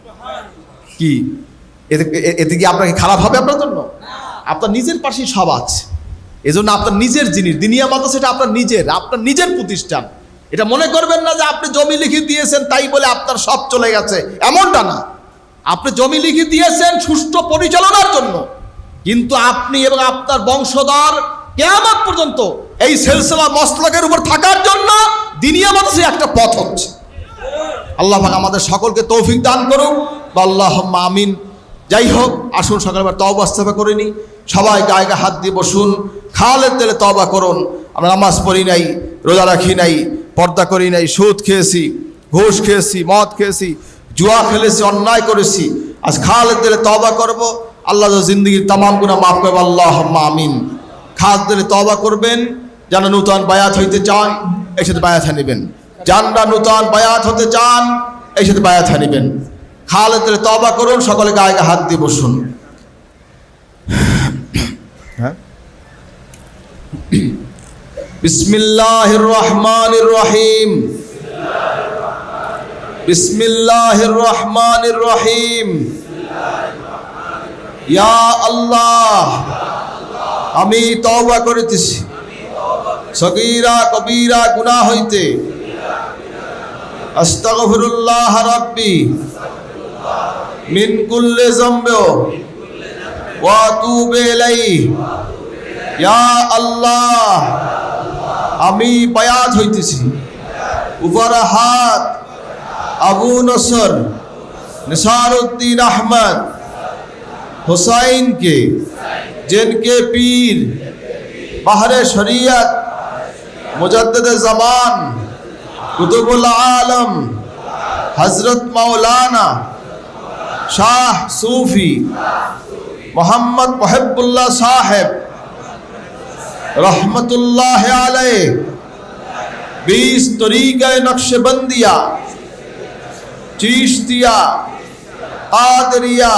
কি এতে কি আপনাকে খারাপ হবে আপনার জন্য? আপনার নিজের পাশেই সব আছে, এজন্য আপনার নিজের জিনিস। দিনিয়া মাদ্রাসা এটা আপনার নিজের প্রতিষ্ঠান। এটা মনে করবেন না যে আপনি জমি লিখে দিয়েছেন তাই বলে আপনার সব চলে গেছে, এমনটা না। আপনি জমি লিখে দিয়েছেন সুষ্ঠু পরিচালনার জন্য, কিন্তু আপনি এবং আপনার বংশধর কিয়ামত পর্যন্ত এই সিলসিলা মসলকের উপর থাকার জন্য দিনিয়া মাদ্রাসা একটা পথ হচ্ছে। আল্লাহ পাক আমাদের সকলকে তৌফিক দান করুন, আল্লাহুম্মা আমিন। যাই হোক, আসুন সকালবার তওবা ইস্তেগফার করে নিই। সবাই গায়ে হাত দিয়ে বসুন, খালের তেলে তওবা করুন। আমরা নামাজ পড়ি নাই, রোজা রাখি নাই, পর্দা করি নাই, সুদ খেয়েছি, ঘুষ খেয়েছি, মদ খেয়েছি, জুয়া খেলেছি, অন্যায় করেছি। আজ খালের তেলে তওবা করব, আল্লাহ জিন্দগির তামাম গুনাহ মাফ করবে। আল্লাহুম্মা আমিন। খালের তেলে তওবা করবেন। যারা নূতন বায়াত হইতে চান এই সাথে বায়াত নেবেন, যারা নূতন বায়াত হতে চান এই সাথে বায়াত নেবেন। খালের তেলে তওবা করুন, সকলে গায়ে হাত দিয়ে বসুন। হ্যাঁ, বিসমিল্লাহির রহমানির রহিম, বিসমিল্লাহির রহমানির রহিম। ইয়া আল্লাহ, আমি তওবা করিতেছি সগীরা কবীরা গুনাহ হইতে। আস্তাগফিরুল্লাহ রাব্বি মিন কুল্লি যামবি ওয়া আতুবু ইলাইহি। ইয়া আল্লাহ, আমি বায়াত হইতেছি উপর হাত আবু নসর নিসারউদ্দিন আহমদ हुसैन के, जिनके पीर बहरे शरीयत मुजद्दिद ज़मान कुतुबुल आलम हज़रत मौलाना शाह सूफी मोहम्मद मुहिब्बुल्लाह साहिब रहमतुल्लाह अलैह 20 तरीक़े नक्शबंदिया, चिश्तिया, कादरिया,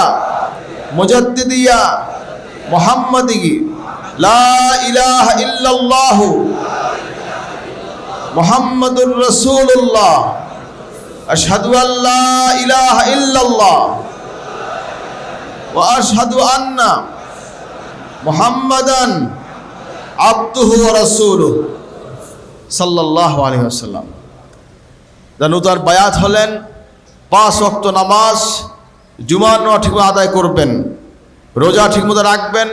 मुजद्दिदिया, मुहम्मदी, ला इलाहा इल्लल्लाह मुहम्मदुर रसूलुल्लाह, अशहदु अल्ला इलाहा इल्लल्लाह व अशहदु अन्ना मुहम्मदन अब्दुहु व रसूलुहु সাল্লাল্লাহু আলাইহি ওয়াসাল্লাম। নূতন বায়াত হলেন, 5 ওয়াক্ত নামাজ জুমার নামাজ ঠিকমতো আদায় করবেন, রোজা ঠিকমতো রাখবেন,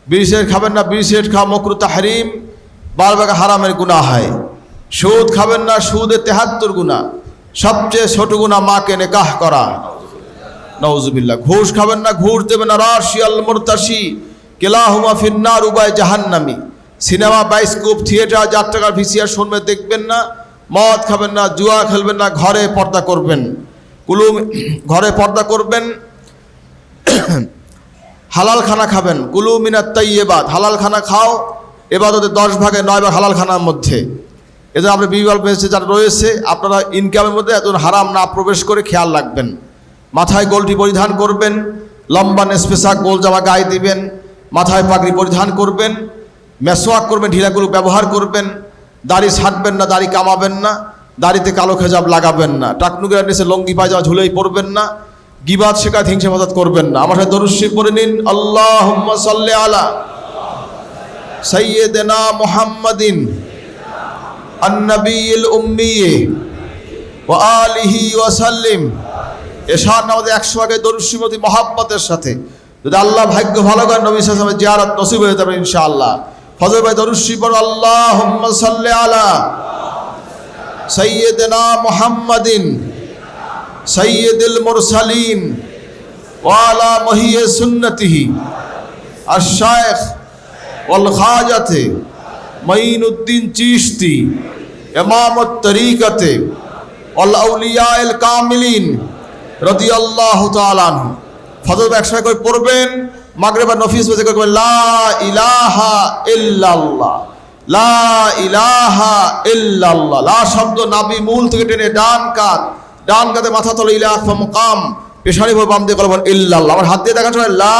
বিড়ি সিগারেট খাবেন না, বিড়ি সিগারেট খাওয়া মাকরুহ তাহরিম, 12 ভাগ হারামের গুনাহ হয়। সুদ খাবেন না, সুদে 73 গুনাহ, সবচেয়ে ছোট গুনাহ মাকে নিকাহ করা, নাউজুবিল্লাহ। ঘুষ খাবেন না, ঘুষ দেবেন না, রাশি আল মুরতাশি কিলাহুমা ফিন্নার, উভয় জাহান্নামী। সিনেমা, বাইস্কোপ, থিয়েটার, 4 টাকার ভিসিআর শুনবে দেখবেন না। মদ খাবেন না, জুয়া খেলবেন না, ঘরে পর্দা করবেন, ঘরে পর্দা করবেন। হালাল খানা খাবেন, কুলু মিনাত তাইয়্যিবাত, হালাল খানা খাও। ইবাদতের 10 ভাগে 9 ভাগ হালাল খানার মধ্যে। এজন্য আপনার বিবাহ বেঁচে যারা রয়েছে, আপনারা ইনকামের মধ্যে এত হারাম না প্রবেশ করে খেয়াল রাখবেন। মাথায় গোলটি পরিধান করবেন, লম্বা নেসপেশাক গোল জামা গায়ে দিবেন, মাথায় পাগড়ি পরিধান করবেন, মেসওয়াক করবেন, ঢিলাগুলো ব্যবহার করবেন, দাড়ি ছাঁটবেন না, দাড়ি কামাবেন না, দাড়িতে কালো খেজাব লাগাবেন না, টাকনুকের নিচে লঙ্গি পায়জামা ঝুলেই পড়বেন না, গিবাত শেখাত হিংসা ফাসাদ করবেন না। আমার সাথে দরুদ শরীফ পড়ে নিন। আল্লাহুম্মা সাল্লি আলা সাইয়্যিদিনা মুহাম্মাদিন আন-নাবিয়্যিল উম্মি ওয়া আলিহি ওয়া সাল্লিম। এশার নামাজে 100 আগে দরুদ শরীফ মহব্বতের সাথে, যদি আল্লাহ ভাগ্য ভালো করেন নবী সাল্লাল্লাহু আলাইহি ওয়াসাল্লামের জিয়ারত নসিব হয়ে যাবে ইনশাআল্লাহ। ফজর ভাই দরুদ শরীফ পড়ো। আল্লাহুম্মা সাল্লি আলা সাইয়্যিদিনা মুহাম্মাদিন সাইয়্যিদুল মুরসালিন ওয়া আলা মহিয়ে সুন্নতিহি আশ-শাইখ ওয়াল খাজাতে মাইনুদ্দিন চিশতি ইমামত তরিকতে ওয়াল আউলিয়ায়ে কামিলিন রাদিয়াল্লাহু তাআলা আনহু। ফজর 100 করে পড়বেন, মাগরিব আর নফিস বেজে করবেন লা ইলাহা ইল্লাল্লাহ, লা ইলাহা ইল্লাল্লাহ। লা শব্দ নাভি মূল থেকে টেনে ডান কাঁধে মাথা তলে ইলাহ মুকাম, পেশানি ভাবে বাম দিয়ে বলবেন ইল্লাল্লাহ। আমার হাত দিয়ে দেখান সবাই লা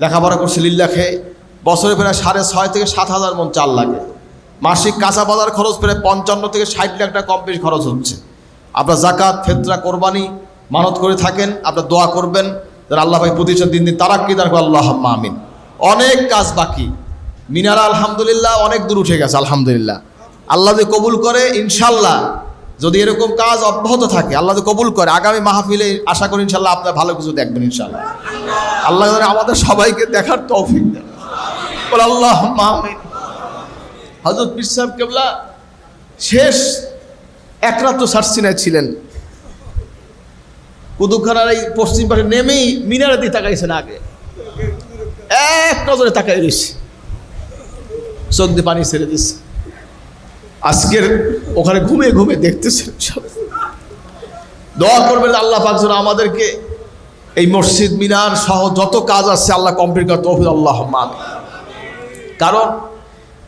লেখাপড়া করছে লিল্লা খেয়ে, বছরে প্রায় 6.5 থেকে 7,000 মন চাল লাগে। মাসিক কাঁচা বাজার খরচ প্রায় 55 থেকে 60 লাখ টাকা কম বেশি খরচ হচ্ছে। আপনার জাকাত, ফেতরা, কোরবানি মানত করে থাকেন, আপনার দোয়া করবেন যেন আল্লাহ ভাই প্রতিষ্ঠান দিন দিন তারাক্কি দান করে, আল্লাহুম্মা আমিন। অনেক কাজ বাকি, মিনারা আলহামদুলিল্লাহ অনেক দূর উঠে গেছে আলহামদুলিল্লাহ। আল্লাহ যদি কবুল করে ইনশাল্লাহ, যদি এরকম কাজ অব্যাহত থাকে, আল্লাহ যদি কবুল করে, আগামী মাহফিলে আশা করি ইনশাল্লাহ আপনার ভালো কিছু দেখবেন ইনশাল্লাহ। আল্লাহ যেন আমাদের সবাইকে দেখার তৌফিক দেন, বলে আল্লাহুম্মা আমিন। হযরত পীর সাহেব কেবলা শেষ এক রাত তো সার্সিনায় ছিলেন, কুতুবখানার এই পশ্চিম পাশে নেমেই মিনারের দিকে তাকাইছেন, আগে এক নজরে তাকাই রয়েছে, চোখ দিয়ে পানি ছেড়ে দিচ্ছে। আজকের ওখানে ঘুমিয়ে ঘুমিয়ে দেখতেছেন সব। দোয়া করবেন আল্লাহ পাক যেন আমাদেরকে এই মসজিদ মিনার সহ যত কাজ আছে আল্লাহ কমপ্লিট করতে তৌফিক, আল্লাহুম্মা আমিন। কারণ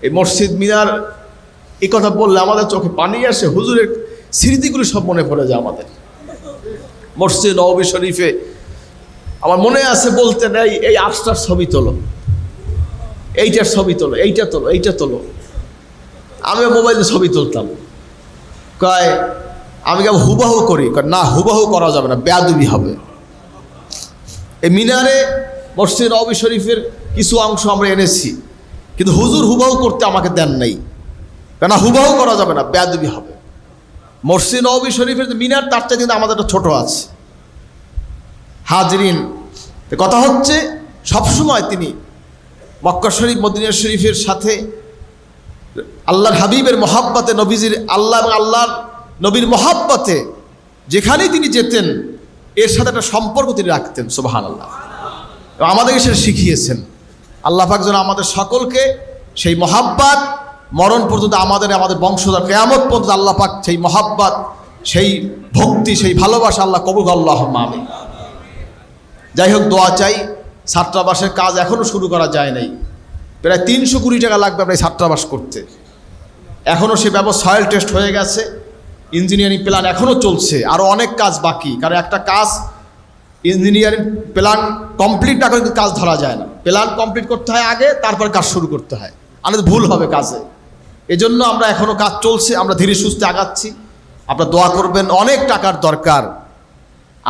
এই মসজিদ মিনার এই কথা বললে আমাদের চোখে পানি আসে, হুজুরের স্মৃতিগুলো সব মনে পড়ে যায় আমাদের। মসজিদ নববী শরীফে আমার মনে আছে বলতে নেই, এই আর্চটার ছবি তোলো, এইটার ছবি তোলো, এইটা তোলো, এইটা তোলো। আমিও মোবাইলে ছবি তুলতাম, কয় আমি কেমন হুবাহু করি, না হুবাহু করা যাবে না, বেয়াদবি হবে। এই মিনারে মসজিদ নববী শরীফের কিছু অংশ আমরা এনেছি, কিন্তু হুজুর হুবাহু করতে আমাকে দেন নাই, কেন হুবাহু করা যাবে না, বেয়াদবি হবে। মসজিদ নববী শরীফের যে মিনার তার চাইতে কিন্তু আমাদের একটা ছোট আছে। হাজরিন, কথা হচ্ছে সবসময় তিনি মক্কা শরীফ, মদিনা শরীফের সাথে আল্লাহর হাবিবের মহাব্বতে, নবীজির আল্লাহ এবং আল্লাহর নবীর মহাব্বতে যেখানেই তিনি যেতেন এর সাথে একটা সম্পর্ক তিনি রাখতেন, সুবহানাল্লাহ। এবং আমাদেরকে সেটা শিখিয়েছেন। আল্লাহ পাক যেন আমাদের সকলকে সেই মহাব্বত মরণ পর্যন্ত, আমাদের বংশধর কিয়ামত পর্যন্ত আল্লাহ পাক সেই মহাব্বত, সেই ভক্তি, সেই ভালোবাসা আল্লাহ কবুল, আল্লাহুম্মা আমিন। যাই হোক, দোয়া চাই। ছাত্রাবাসের কাজ এখনও শুরু করা যায় নাই, প্রায় 300 কোটি টাকা লাগবে আপনার ছাত্রাবাস করতে। এখনও সে ব্যবস্থা, সয়েল টেস্ট হয়ে গেছে, ইঞ্জিনিয়ারিং প্ল্যান এখনও চলছে, আরও অনেক কাজ বাকি। কারণ একটা কাজ ইঞ্জিনিয়ারিং প্ল্যান কমপ্লিট না করে কাজ ধরা যায় না, প্ল্যান কমপ্লিট করতে হয় আগে, তারপর কাজ শুরু করতে হয়, আমাদের ভুল হবে কাজে। এজন্য আমরা এখনও কাজ চলছে, আমরা ধীরে সুস্থে আগাচ্ছি। আপনারা দোয়া করবেন, অনেক টাকার দরকার।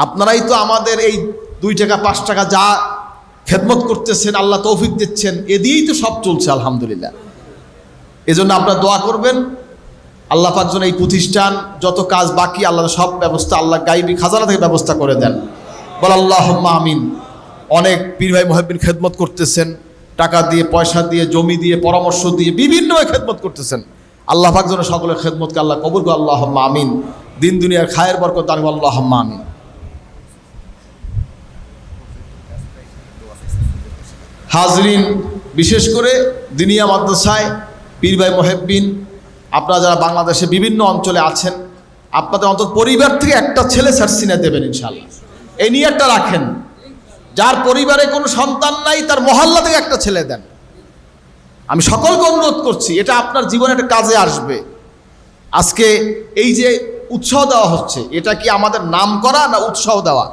আপনারাই তো আমাদের এই 2 টাকা 5 টাকা যা খেদমত করতেছেন, আল্লাহ তৌফিক দিচ্ছেন, এ দিয়েই তো সব চলছে আলহামদুলিল্লাহ। এজন্য আপনারা দোয়া করবেন আল্লাহ পাক যেন এই প্রতিষ্ঠান যত কাজ বাকি আল্লাহ সব ব্যবস্থা, আল্লাহ গাইবি খাজানা থেকে ব্যবস্থা করে দেন, বল আল্লাহুম্মা আমিন। অনেক পীর ভাই মুহিব্বিন খেদমত করতেছেন, টাকা দিয়ে, পয়সা দিয়ে, জমি দিয়ে, পরামর্শ দিয়ে বিভিন্নভাবে খেদমত করতেছেন। আল্লাহ পাক যেন সকলের খেদমতকে আল্লাহ কবুল করে, আল্লাহুম্মা আমিন। দিন দুনিয়ার খায়ের বরকত দান, আল্লাহুম্মা আমিন। হাজরিন, বিশেষ করে দিনিয়া মাদ্রাসায় পীর ভাই মুহিব্বিন আপনারা যারা বাংলাদেশে বিভিন্ন অঞ্চলে আছেন, আপনাদের অন্তত পরিবার থেকে একটা ছেলে সার্সিনা দেবেন ইনশাআল্লাহ। এই নিয়ে একটা রাখেন, যার পরিবারে কোনো সন্তান নাই তার মহল্লা থেকে একটা ছেলে দেন। আমি সকলকে অনুরোধ করছি, এটা আপনার জীবনে একটা কাজে আসবে। আজকে এই যে উৎসাহ দেওয়া হচ্ছে, এটা কি আমাদের নাম করা না উৎসাহ দেওয়া?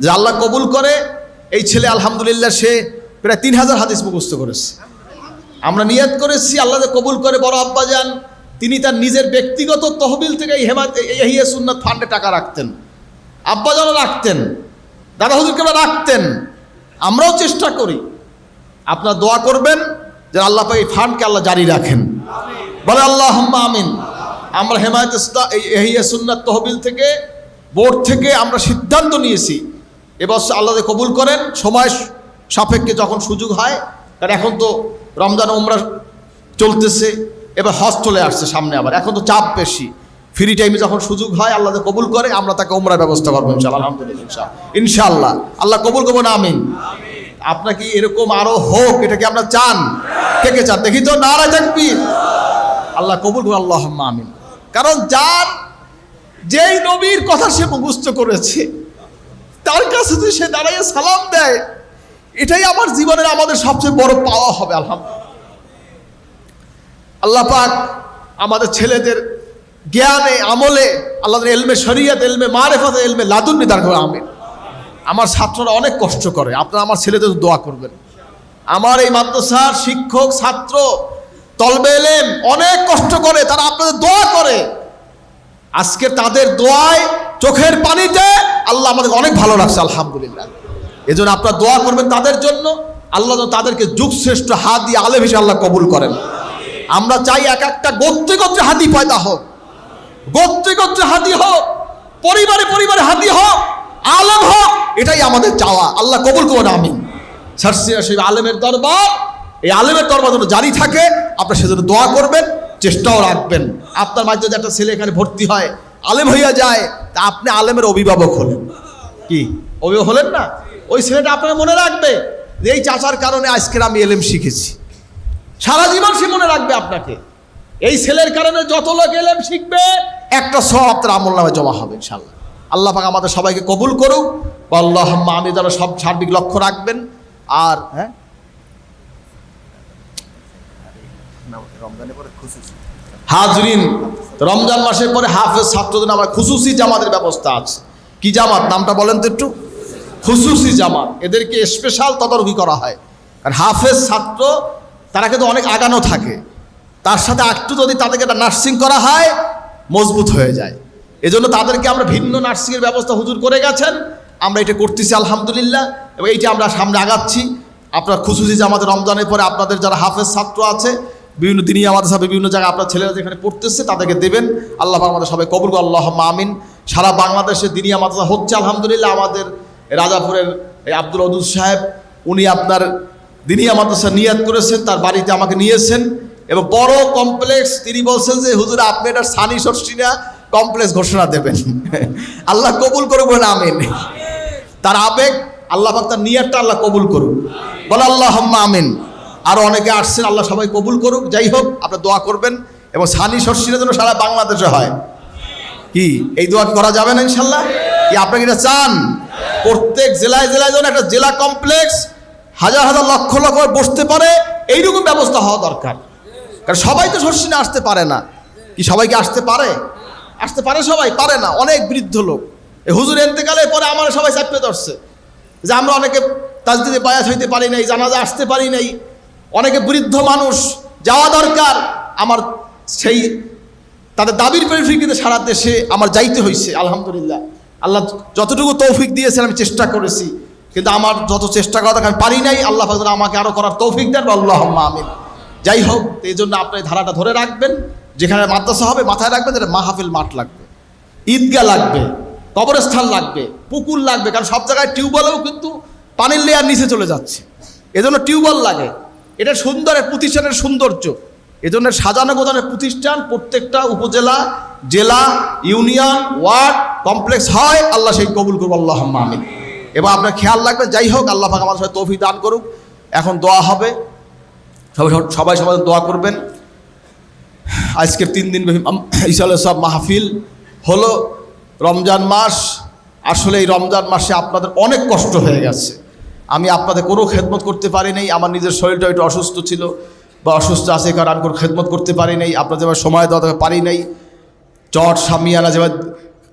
যে আল্লাহ কবুল করে, এই ছেলে আলহামদুলিল্লাহ সে প্রায় 3000 হাদিস মুখস্থ করেছে। আমরা নিয়ত করেছি আল্লাহ কবুল করে, বড় আব্বাজান তিনি তার নিজের ব্যক্তিগত তহবিল থেকে ইহিয়া সুন্নাত ফান্ডে টাকা রাখতেন, আব্বাজানও রাখতেন, দাদা হুজুরকে রাখতেন। আমরাও চেষ্টা করি। আপনারা দোয়া করবেন যে আল্লাহ পাক এই ফান্ডকে আল্লাহ জারি রাখেন, বলে আল্লাহুম্মা আমিন। আমরা হেমায়েত ইহিয়া সুন্নাত তহবিল থেকে, বোর্ড থেকে আমরা সিদ্ধান্ত নিয়েছি এবছর আল্লাহ কবুল করেন, সময় সাপেক্ষে যখন সুযোগ হয়, কারণ এখন তো রমজান উমরা চলতেছে, এবার হজ চলে আসছে সামনে, আবার এখন তো চাপ বেশি। ফ্রি টাইমে যখন সুযোগ হয় আল্লাহ কবুল করে, আমরা তাকে উমরার ব্যবস্থা করবো ইনশাআল্লাহ, আলহামদুলিল্লাহ ইনশাআল্লাহ। আল্লাহ কবুল করবো না, আমিন। আপনার কি এরকম আরো হোক, এটা কি আপনার চান? কে কে চান? দেখি তো নারা তাকবীর। আল্লাহ কবুল করুন, আল্লাহুম্মা আমিন। কারণ যার যেই নবীর কথা সে মুখস্থ করেছে, তার কাছে যদি সে দাঁড়াইয়ে সালাম দেয়, এটাই আমার জীবনের আমাদের সবচেয়ে বড় পাওয়া হবে আলহামদুলিল্লাহ। আল্লাহ পাক আমাদের ছেলেদের জ্ঞানে, আমলে, আল্লাহ এলমে শরিয়ত, এলমে মারিফাত, এলমে লাদুন্নি দান করে, আমিন। আমার ছাত্ররা অনেক কষ্ট করে, আপনারা আমার ছেলেদের দোয়া করবেন। আমার এই মাদ্রাসার শিক্ষক ছাত্র তলবে এলেম অনেক কষ্ট করে, তারা আপনাদের দোয়া করে। আজকে তাদের দোয়ায় চোখের পানিতে আল্লাহ আমাদের অনেক ভালো লাগছে, আলহামদুলিল্লাহ। এজন্য আপনারা দোয়া করবেন তাদের জন্য, আল্লাহ তাদেরকে যুগশ্রেষ্ঠ হাদি আলেম হিসেবে আল্লাহ কবুল করেন। আমরা চাই এক একটা গোত্রে গোত্রে হাদি পয়দা হোক, গোত্রে গোত্রে হাদি হোক, পরিবারে পরিবারে হাদি হোক, আলেম হোক, এটাই আমাদের চাওয়া। আল্লাহ কবুল করুন, আমিন। সারসিয়া শরীফ আলেমের দরবার, এই আলেমের দরবার যেন জারি থাকে, আপনারা সেজন্য দোয়া করবেন, চেষ্টাও রাখবেন। আপনার মাঝে যদি একটা ছেলে এখানে ভর্তি হয়, আলেম হইয়া যায়, তা আপনি আলেমের অভিভাবক হলেন, কি অভিভাবক হলেন না? ওই ছেলেটা আপনার মনে রাখবে যে এই চাচার কারণে আজকের আমি এলেম শিখেছি, সারা জীবন সে মনে রাখবে আপনাকে। এই ছেলের কারণে যত লোক এলেম শিখবে, একটা সব আপনার আমল নামে জমা হবে ইনশাআল্লাহ। আল্লাহ পাক আমাদের সবাইকে কবুল করুক। আল্লাহুম্মা আমিন। যারা সব সার্বিক লক্ষ্য রাখবেন। আর হাজরিন, রমজান মাসের পরে হাফেজ ছাত্রদের আমার খুসুসি জামাতের ব্যবস্থা আছে। কি জামাত, নামটা বলেন তো একটু? খুসুসি জামাত। এদেরকে স্পেশাল তদারকি করা হয়, কারণ হাফেজ ছাত্র তারা কিন্তু অনেক আগানো থাকে, তার সাথে একটু যদি তাদেরকে একটা নার্সিং করা হয় মজবুত হয়ে যায়। এজন্য তাদেরকে আমরা ভিন্ন নার্সিংয়ের ব্যবস্থা হুজুর করে গেছেন, আমরা এটা করতেছি আলহামদুলিল্লাহ, এবং এইটা আমরা সামনে আগাচ্ছি। আপনার খুসুসি জামাতে রমজানের পরে আপনাদের যারা হাফেজ ছাত্র আছে বিভিন্ন দিনই আমাদের সাথে বিভিন্ন জায়গায় আপনার ছেলেরা যেখানে পড়তেছে তাদেরকে দেবেন। আল্লাহ আমাদের সবাই কবুল করুন, আল্লাহুম্মা আমিন। সারা বাংলাদেশে দিনী মাদ্রাসা হচ্ছে আলহামদুলিল্লাহ। আমাদের রাজাপুরের এই আব্দুল ওদুদ সাহেব, উনি আপনার দিনী মাদ্রাসা নিয়াত করেছেন, তার বাড়িতে আমাকে নিয়েছেন, এবং বড় কমপ্লেক্স তিনি বলছেন যে হুজুর আপনি এটা সানি সরসিনা কমপ্লেক্স ঘোষণা দেবেন। আল্লাহ কবুল করুক, বলেন আমিন। তার আবেগ আল্লাহ পাক তার নিয়াতটা আল্লাহ কবুল করুক, বলে আল্লাহুম্মা আমিন। আরও অনেকে আসছেন, আল্লাহ সবাই কবুল করুক। যাই হোক, আপনারা দোয়া করবেন, এবং সানি সরসিনা যেন সারা বাংলাদেশে হয়। কি এই দোয়া করা যাবে না ইনশাল্লাহ? কি আপনারা এটা চান? প্রত্যেক জেলায় জেলায় যেন একটা জেলা কমপ্লেক্স হাজার হাজার লক্ষ লক্ষ বসতে পারে, এইরকম ব্যবস্থা হওয়া দরকার। কারণ সবাই তো সরসিনা আসতে পারে না। কি সবাইকে আসতে পারে? আসতে পারে সবাই? পারে না। অনেক বৃদ্ধ লোক এই হুজুর ইন্তেকালের পরে আমার সবাই চাপে ধরছে যে আমরা অনেকে তাজদিদে বায়াত হইতে পারি নাই, জানাজা আসতে পারি নাই, অনেকে বৃদ্ধ মানুষ যাওয়া দরকার। আমার সেই তাদের দাবির পরিপ্রেক্ষিতে সারা দেশে আমার যাইতে হয়েছে। আলহামদুলিল্লাহ, আল্লাহ যতটুকু তৌফিক দিয়েছেন আমি চেষ্টা করেছি, কিন্তু আমার যত চেষ্টা করা আমি পারি নাই। আল্লাহ পাক আমাকে আরও করার তৌফিক দেন, আল্লাহুম্মা আমিন। যাই হোক, এই জন্য আপনি ধারাটা ধরে রাখবেন। যেখানে মাদ্রাসা হবে মাথায় রাখবেন যে মাহফিল মাঠ লাগবে, ঈদগাহ লাগবে, কবরস্থান লাগবে, পুকুর লাগবে। কারণ সব জায়গায় টিউবওয়েলেও কিন্তু পানির লেয়ার নিচে চলে যাচ্ছে, এজন্য টিউবওয়েল লাগে। এটা সুন্দর প্রতিষ্ঠানের সৌন্দর্য, এজন্য সাজানো গোজানো প্রতিষ্ঠান প্রত্যেকটা উপজেলা, জেলা, ইউনিয়ন, ওয়ার্ড, কমপ্লেক্স হয়। আল্লাহ সেই কবুল করবো, আল্লাহুম্মা আমিন। এবার আপনার খেয়াল রাখবেন। যাই হোক, আল্লাহ পাক আমাদের সাথে তৌফিক দান করুক। এখন দোয়া হবে, সবাই সবাই দোয়া করবেন। আজকের 3 দিন ইনশাআল্লাহ সব মাহফিল হলো। রমজান মাস, আসলে এই রমজান মাসে আপনাদের অনেক কষ্ট হয়ে গেছে। আমি আপনাদের কোনো খেদমত করতে পারি নাই। আমার নিজের শরীরটা একটু অসুস্থ ছিল বা অসুস্থ আছে, কারণ আমি কোনো খেদমত করতে পারি নাই। আপনাদের যেভাবে সময় দেওয়া পারি নাই, চট সামিয়ানা যেভাবে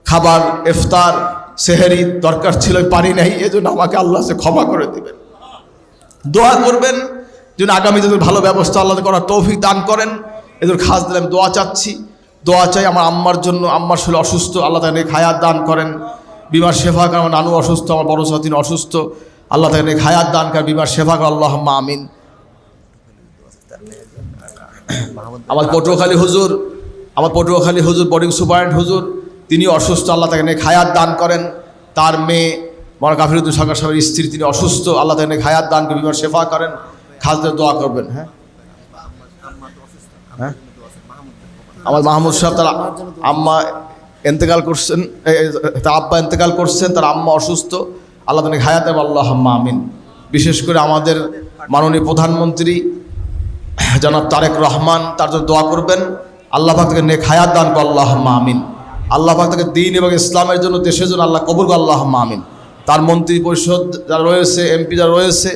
খাবার, ইফতার, সেহেরি দরকার ছিল পারি নাই। এজন্য আমাকে আল্লাহ সে ক্ষমা করে দেবেন। দোয়া করবেন যেন আগামী দিনের ভালো ব্যবস্থা আল্লাহ করার তৌফিক দান করেন। এদের খাস দিলে আমি দোয়া চাচ্ছি, দোয়া চাই আমার আম্মার জন্য। আম্মার শরীর অসুস্থ, আল্লাহ তাকে হায়াত দান করেন, বিমার সেবা করেন। আমার নানু অসুস্থ, আমার বড় সাথী অসুস্থ, আল্লাহ তাকে হায়াত দান করেন, বিমার সেবা করেন, আল্লাহুম্মা আমিন। আমার পটুয়াখালী হুজুর বোর্ডিং সুপারিনটেন্ডেন্ট হুজুর, তিনি অসুস্থ, আল্লাহ তাকে হায়াত দান করেন। তার মেয়ে মৌলানা কাফিরুদ্দিন সরকার সাহেবের স্ত্রী, তিনি অসুস্থ, আল্লাহ তাকে হায়াত দান করে বিমার সেবা করেন। খাসদের দোয়া করবেন। হ্যাঁ, আমার মাহমুদ সাহেব, তার আম্মা ইন্তেকাল করছেন, তার আব্বা ইন্তেকাল করছেন, তার আম্মা অসুস্থ, আল্লাহ তাকে হায়াত দেব, আল্লাহুম্মা আমিন। বিশেষ করে আমাদের মাননীয় প্রধানমন্ত্রী জনাব তারেক রহমান, তার জন্য দোয়া করবেন। আল্লাহ পাক তাকে নেক হায়াত দান করুন, আল্লাহুম্মা আমিন। আল্লাহ পাক তাকে দ্বীন এবং ইসলামের জন্য, দেশের জন্য আল্লাহ কবুল করুন, আল্লাহুম্মা আমিন। তার মন্ত্রী পরিষদ যারা রয়েছে, এমপি যারা রয়েছে,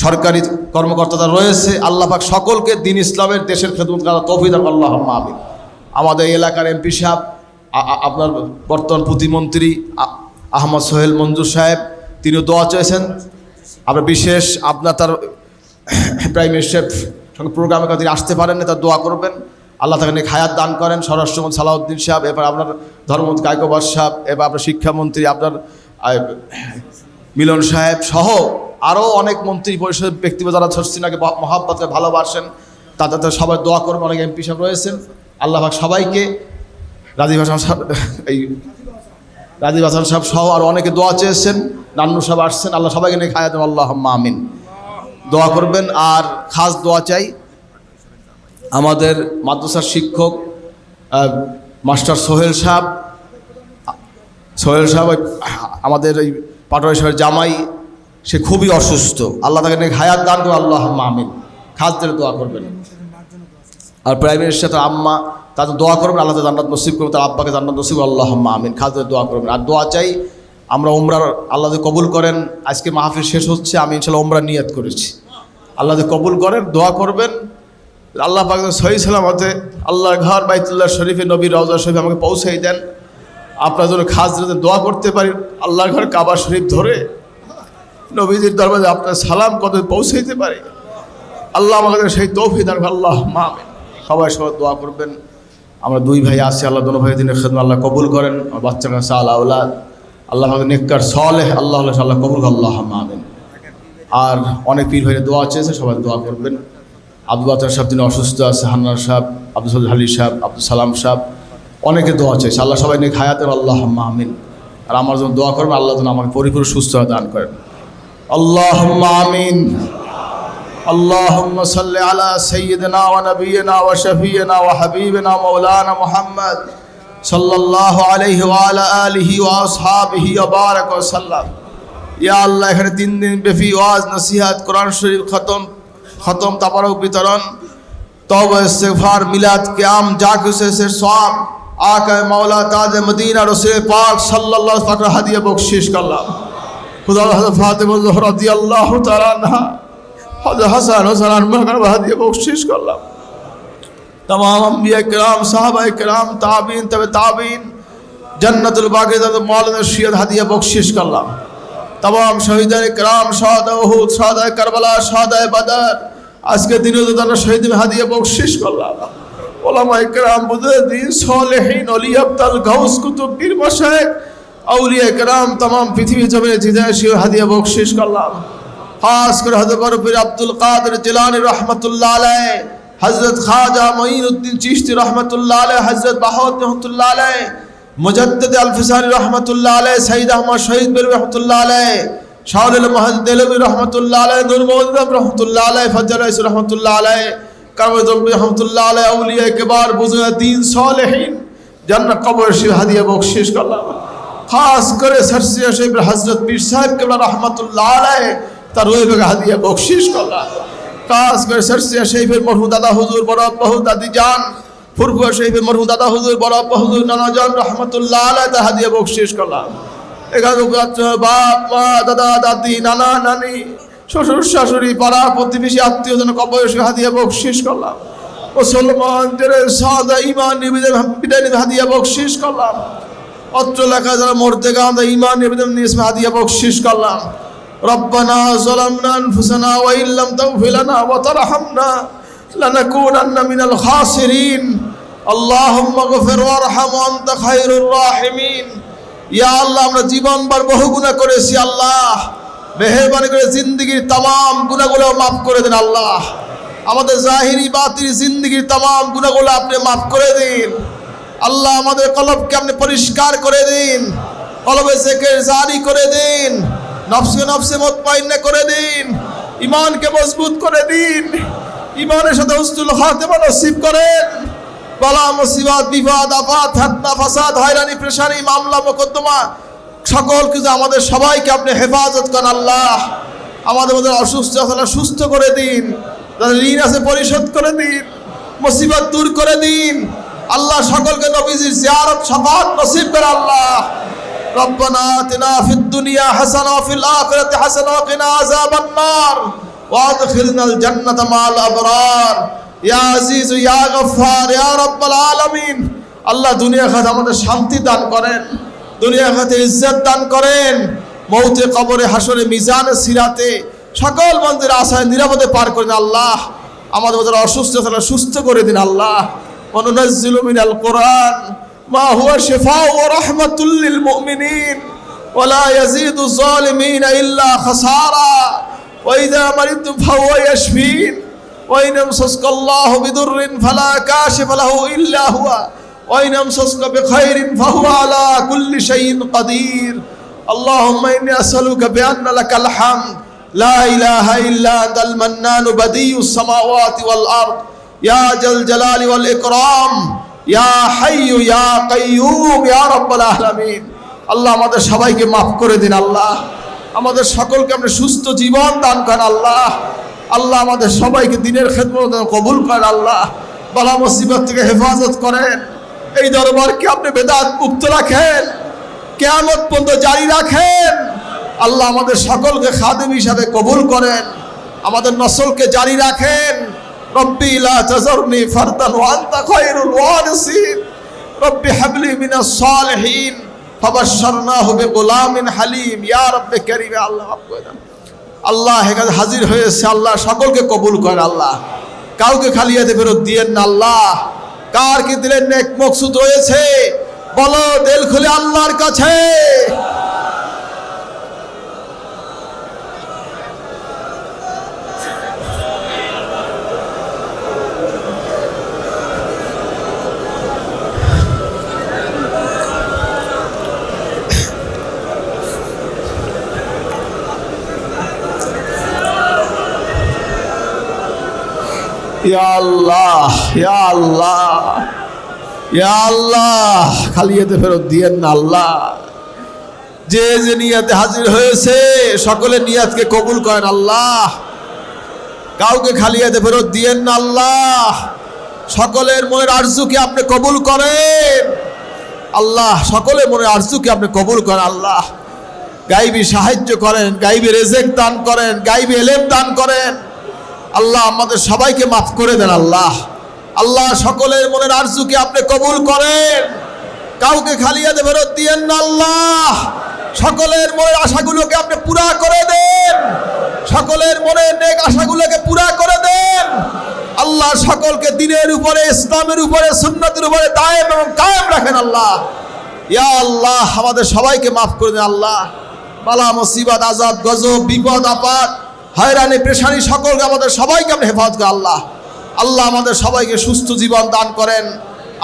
সরকারি কর্মকর্তা যারা রয়েছে, আল্লাহ পাক সকলকে দ্বীন ইসলামের, দেশের খেদমত করার তৌফিক দান করুন, আল্লাহুম্মা আমিন। আমাদের এলাকার এমপি সাহেব, আপনার বর্তমান প্রতিমন্ত্রী আহমদ সোহেল মঞ্জুর সাহেব, তিনিও দোয়া চেয়েছেন। আমরা বিশেষ আপনার তার প্রাইম মিনিস্টার সঙ্গে প্রোগ্রামে তিনি আসতে পারেন না, তার দোয়া করবেন আল্লাহ তাকে নিয়ে হায়াত দান করেন। স্বরাষ্ট্রমন্ত্রী সালাউদ্দিন সাহেব, এবার আপনার ধর্মমন্ত্রী কায়কোবাদ সাহেব, এবার আপনার শিক্ষামন্ত্রী আপনার মিলন সাহেব সহ আরও অনেক মন্ত্রী পরিষদের ব্যক্তিগত যারা শর্ষিনাকে মহাব্বতকে ভালোবাসেন তাদের সবাই দোয়া করবেন। অনেক এমপি সাহেব রয়েছেন, আল্লাহ পাক সবাইকে, রাজীব হাসান সাহেব, এই রাজীব হাসান সাহেব সহ আরও অনেকে দোয়া চেয়েছেন, নান্নু সাহেব আসছেন, আল্লাহ সবাইকে নিয়ে খায়াত আল্লাহুম্মা আমিন দোয়া করবেন। আর খাস দোয়া চাই আমাদের মাদ্রাসার শিক্ষক মাস্টার সোহেল সাহেব আমাদের এই পাটোয়ারি সাহেবের জামাই, সে খুবই অসুস্থ, আল্লাহ তাকে নিয়ে হায়াত দান করে আল্লাহুম্মা আমিন, খাস দিয়ে দোয়া করবেন। আর প্রাইম মিনিস্টার আম্মা তাদের দোয়া করবেন, আল্লাহ জান্নাত নসিব করবেন, তার আব্বাকে জান্নাত নসিব আল্লাহুম্মা আমিন, খাস দিয়ে দোয়া করবেন। আর দোয়া চাই আমরা উমরার আল্লাহ কবুল করেন। আজকে মাহফিল শেষ হচ্ছে, আমি ইনশাআল্লাহ উমরা নিয়ত করেছি, আল্লাহ কবুল করেন, দোয়া করবেন আল্লাহ পাক সহি সালামতে আল্লাহর ঘর বাইতুল্লাহ শরীফে নবীর রওজা শরীফ আমাকে পৌঁছাই দেন। আপনার জন্য খাস যাতে দোয়া করতে পারি, আল্লাহর ঘর কাবা শরীফ ধরে নবীজির দরবারে আপনার সালাম কত পৌঁছাইতে পারি, আল্লাহ আমাকে সেই তৌফিক দান করেন আল্লাহুম্মা আমিন। সবাই দোয়া করবেন। আমরা দুই ভাই আছি, আল্লাহ দোনো ভাই দিনের খেদমত আল্লাহ কবুল করেন। আমার বাচ্চা কাছে আল্লাহ আল্লাহ আমাকে নেককার সালেহ আল্লাহ আল্লাহ কবুল করেন আল্লাহুম্মা আমিন। আর অনেক পীর ভাইয়ের দোয়া চেয়েছে, সবাই দোয়া করবেন। আব্দুল বাতার সাহেব তিনি অসুস্থ আছে, হান্নান সাহেব, আব্দুল হালি সাহেব, আব্দুল সালাম সাহেব, অনেকে দোয়া চেয়েছে, আল্লাহ সবাই নিয়ে হায়াতের আল্লাহুম্মা আমিন। আর আমার জন্য দোয়া করবেন, আল্লাহ যেন আমাকে পরিপূর্ণ সুস্থতা দান করেন আল্লাহুম্মা আমিন। আল্লাহুম্মা সাল্লি আলা সাইয়্যিদিনা ওয়া নাবিয়িনা ওয়া শাফিয়িনা ওয়া হাবিবিনা মাওলানা মুহাম্মদ সাল্লাল্লাহু আলাইহি ওয়া আলা আলিহি ওয়া আসহাবিহি ওয়া বারাকা ওয়া সাল্লাম। ইয়া আল্লাহ, এখানে 3 দিন ব্যাপী ওয়াজ নসিহত, কোরআন শরীফ খতম তাবারক বিতরণ, তওবা ইস্তিগফার, মিলাদ, কিয়াম, যা কিছু আছে সওয়াব আকা মাওলা তাজ মদিনা রাসূল পাক সাল্লাল্লাহু আলাইহি ওয়াসাল্লাম হাদিয়া বখশিশ করলাম। খুদা হযরত ফাতেমা জোহরা রাদিয়াল্লাহু তাআলা আনহা, হযরত হাসান হোসেন আনহা হাদিয়া বখশিশ করলাম। तमाम अंबिया किराम, साहबा किराम, ताबीन, तबे ताबीन, जन्नतुल बाकी मौलाना शियत हदिया बख्शिश करलाम। तमाम शहीद किराम, शहादा उहुद, शहादा करबला, शहादा बदर, आज के दिनों तो तारा शहीद में हदिया बख्शिश करलाम। उलमा किराम, बुजुर्गीन, सालिहीन, औलिया अब्दल, गौस, कुतुब, पीर, मशाइख, औलिया किराम तमाम पृथ्वी जमीन जिदाशी हदिया बख्शिश करलाम। खास कर हज़रत पीर अब्दुल कादिर जिलानी रहमतुल्लाह अलैह, हज़रत ख्वाजा मोइनुद्दीन चिश्ती रहमतुल्लाह अलैह, हज़रत बहाउद्दीन रहमतुल्लाह अलैह, मुजद्दिद अल-फिसानी रहमतुल्लाह अलैह, सईद अहमद शहीद बिन रहमतुल्लाह अलैह, शाहुल महद देलवी रहमतुल्लाह अलैह, नूर मोहम्मद रहमतुल्लाह अलैह, फजल इस रहमतुल्लाह अलैह, करमजुल रहमतुल्लाह अलैह, औलिया किबार, बुजुर्ग दीन, सालिहीन, जन्नत कब्र शरीफ हदिया बख्शिश करलाम। खास करे सरसिया शरीफ हज़रत पीर साहब किबला रहमतुल्लाह अलैह तार रूह पे हदिया बख्शिश करलाम। खास कर सरसिया शरीफের মরহুম দাদা হুজুর বড় আব্বা হুজুর দাদি জান, ফুরফুরা শরীফের মরহুম দাদা হুজুর বড় আব্বা হুজুর নানা জান রহমাতুল্লাহ আলাইহি তা হাদিয়া বখশিশ করলাম। এখানে বাপ মা দাদা দাদি নানা নানি শ্বশুর শাশুড়ি পাড়া প্রতিবেশী আত্মীয়জন কবর হাদিয়া বখশিশ করলাম। মুসলমানদের সাদা ঈমান নিবেদন হাদিয়া বখশিশ করলাম। অত্র এলাকায় যারা মরতে গেছে ঈমান নিবেদন নিয়ে হাদিয়া বখশিশ করলাম। ربنا ظلمنا أنفسنا وإن لم تغفر لنا وترحمنا لنكونن من الخاسرين اللهم اغفر وارحم وأنت خير الراحمين। ইয়া আল্লাহ, আমরা জীবনভর বহু গুনাহ করেছি, আল্লাহ মেহেরবানি করে জিন্দেগীর तमाम গুনাহগুলো মাফ করে দেন। আল্লাহ আমাদের জাহিরি বাতিনি জিন্দেগীর तमाम গুনাহগুলো আপনি মাফ করে দিন। আল্লাহ আমাদের কলবকে আপনি পরিষ্কার করে দিন, কলবে জিকির জারি করে দিন, নফসকে নফসে মুতমাইন্না করে দিন, ঈমানকে মজবুত করে দিন, ঈমানের সাথে হুসনুল খাতিমা নসিব করেন। বালা মুসিবত বিপদ আফাত ফিতনা ফাসাদ হয়রানি পেশানি মামলা মোকদ্দমা সকল কিছু আমাদের সবাইকে আপনি হেফাজত করেন। আল্লাহ আমাদের মধ্যে অসুস্থ আছে সুস্থ করে দিন, যাদের ঋণ আছে পরিশোধ করে দিন, মুসিবত দূর করে দিন। আল্লাহ সকলকে নবীজির জিয়ারত শাফাত নসিব করে। আল্লাহ ربنا آتنا في الدنيا حسنة وفي الآخرة حسنة وقنا عذاب النار وادخلنا الجنة مع الأبرار يا عزيز يا غفار يا رب العالمين। আল্লাহ দুনিয়া খাতে আমাদের শান্তি দান করেন, দুনিয়া খাতে ইজ্জত দান করেন, মৌতে, কবরে, হাসরে, মিজানে, সিরাতে সকল মন্দির আশায় নিরাপদে পার করে দিন আল্লাহ। আমাদের যারা অসুস্থ তারা সুস্থ করে দিন আল্লাহ। ওয়ানুনাজ্জিলু মিনাল কোরআন মা হুয়া শিফাউ ওয়া রাহমাতুল লিল মুমিনিন ওয়া লা ইয়াজিদু যালিমিনা ইল্লা খাসারা ওয়া ইযা মারিদতুম ফাহুয়া ইয়াশফিন ওয়া ইন ইয়ামসাসকাল্লাহু বিদুররিন ফালা কাশিফা লাহু ইল্লা হুয়া ওয়া ইন ইয়ামসাসকা বিখাইরিন ফাহুয়া আলা কুল্লি শাইইন কাদির। আল্লাহুম্মা ইন্নী আসআলুকা বিআন্না লাকাল হামদ লা ইলাহা ইল্লা আনতাল মান্নানু বাদিউস সামাওয়াতি ওয়াল আরদ ইয়া জাল জালালি ওয়াল ইকরাম ইয়া হাইয়্যু ইয়া কাইয়্যুম ইয়া রাব্বাল আলামিন। আল্লাহ আমাদের সবাইকে মাফ করে দিন আল্লাহ। আমাদের সকলকে আপনি সুস্থ জীবন দান করেন আল্লাহ। আল্লাহ আমাদের সবাইকে দিনের খেদমত কবুল করেন আল্লাহ। বালা মুসিবত থেকে হেফাজত করেন। এই দরবারকে আপনি বেদাত মুক্ত রাখেন, কিয়ামত পর্যন্ত জারি রাখেন আল্লাহ। আমাদের সকলকে খাদেম হিসাবে কবুল করেন, আমাদের নসলকে জারি রাখেন। রব্বি লা তাযরনি ফারদান ওয়া আনতা খায়রুল ওয়ারিসিন রব্বি হাবলি মিনাস সালিহিন ফাবাশশারনাহু বিগুলামিন হালিম ইয়া রাব্বি কারীম। আল্লাহ মাফ করে দেন আল্লাহ। এখানে হাজির হয়েছে আল্লাহ, সকলকে কবুল করেন আল্লাহ। কাউকে খালি হাতে ফেরত দিয়েন না আল্লাহ। কার কি দিলেন নেক মকসুদ রয়েছে বলো দিল খুলে আল্লাহর কাছে। ইয়া আল্লাহ ইয়া আল্লাহ ইয়া আল্লাহ, খালি হাতে ফেরত দিয়েন না আল্লাহ। যে যে নিয়াতে হাজির হয়েছে সকলের নিয়াতকে কবুল করেন আল্লাহ। কাউকে খালি হাতে ফেরত দিয়েন না আল্লাহ। সকলের মনের আরজুকে আপনি কবুল করেন আল্লাহ। সকলের মনের আরজুকে আপনি কবুল করেন আল্লাহ। গাইবি সাহায্য করেন, গাইবি রিজিক দান করেন, গাইবি ইলম দান করেন আল্লাহ। আমাদের সবাইকে মাফ করে দেন আল্লাহ। আল্লাহ সকলের মনের আরজুকে আপনি কবুল করেন, কাউকে খালি হাতে ফেরত দিয়েন না আল্লাহ। সকলের মনের আশাগুলোকে আপনি পুরা করে দেন, সকলের মনের নেক আশাগুলোকে পুরা করে দেন আল্লাহ। সকলকে দ্বীনের উপরে, ইসলামের উপরে, সুন্নতের উপরে দায়েম এবং কায়েম রাখেন আল্লাহ। ইয়া আল্লাহ আমাদের সবাইকে মাফ করে দেন আল্লাহ। বালা মুসিবত, আযাব, গজব, বিপদ আপদ, হয়রানি পেশানি সকলকে আমাদের সবাইকে আপনি হেফাজত করেন আল্লাহ। আল্লাহ আমাদের সবাইকে সুস্থ জীবন দান করেন।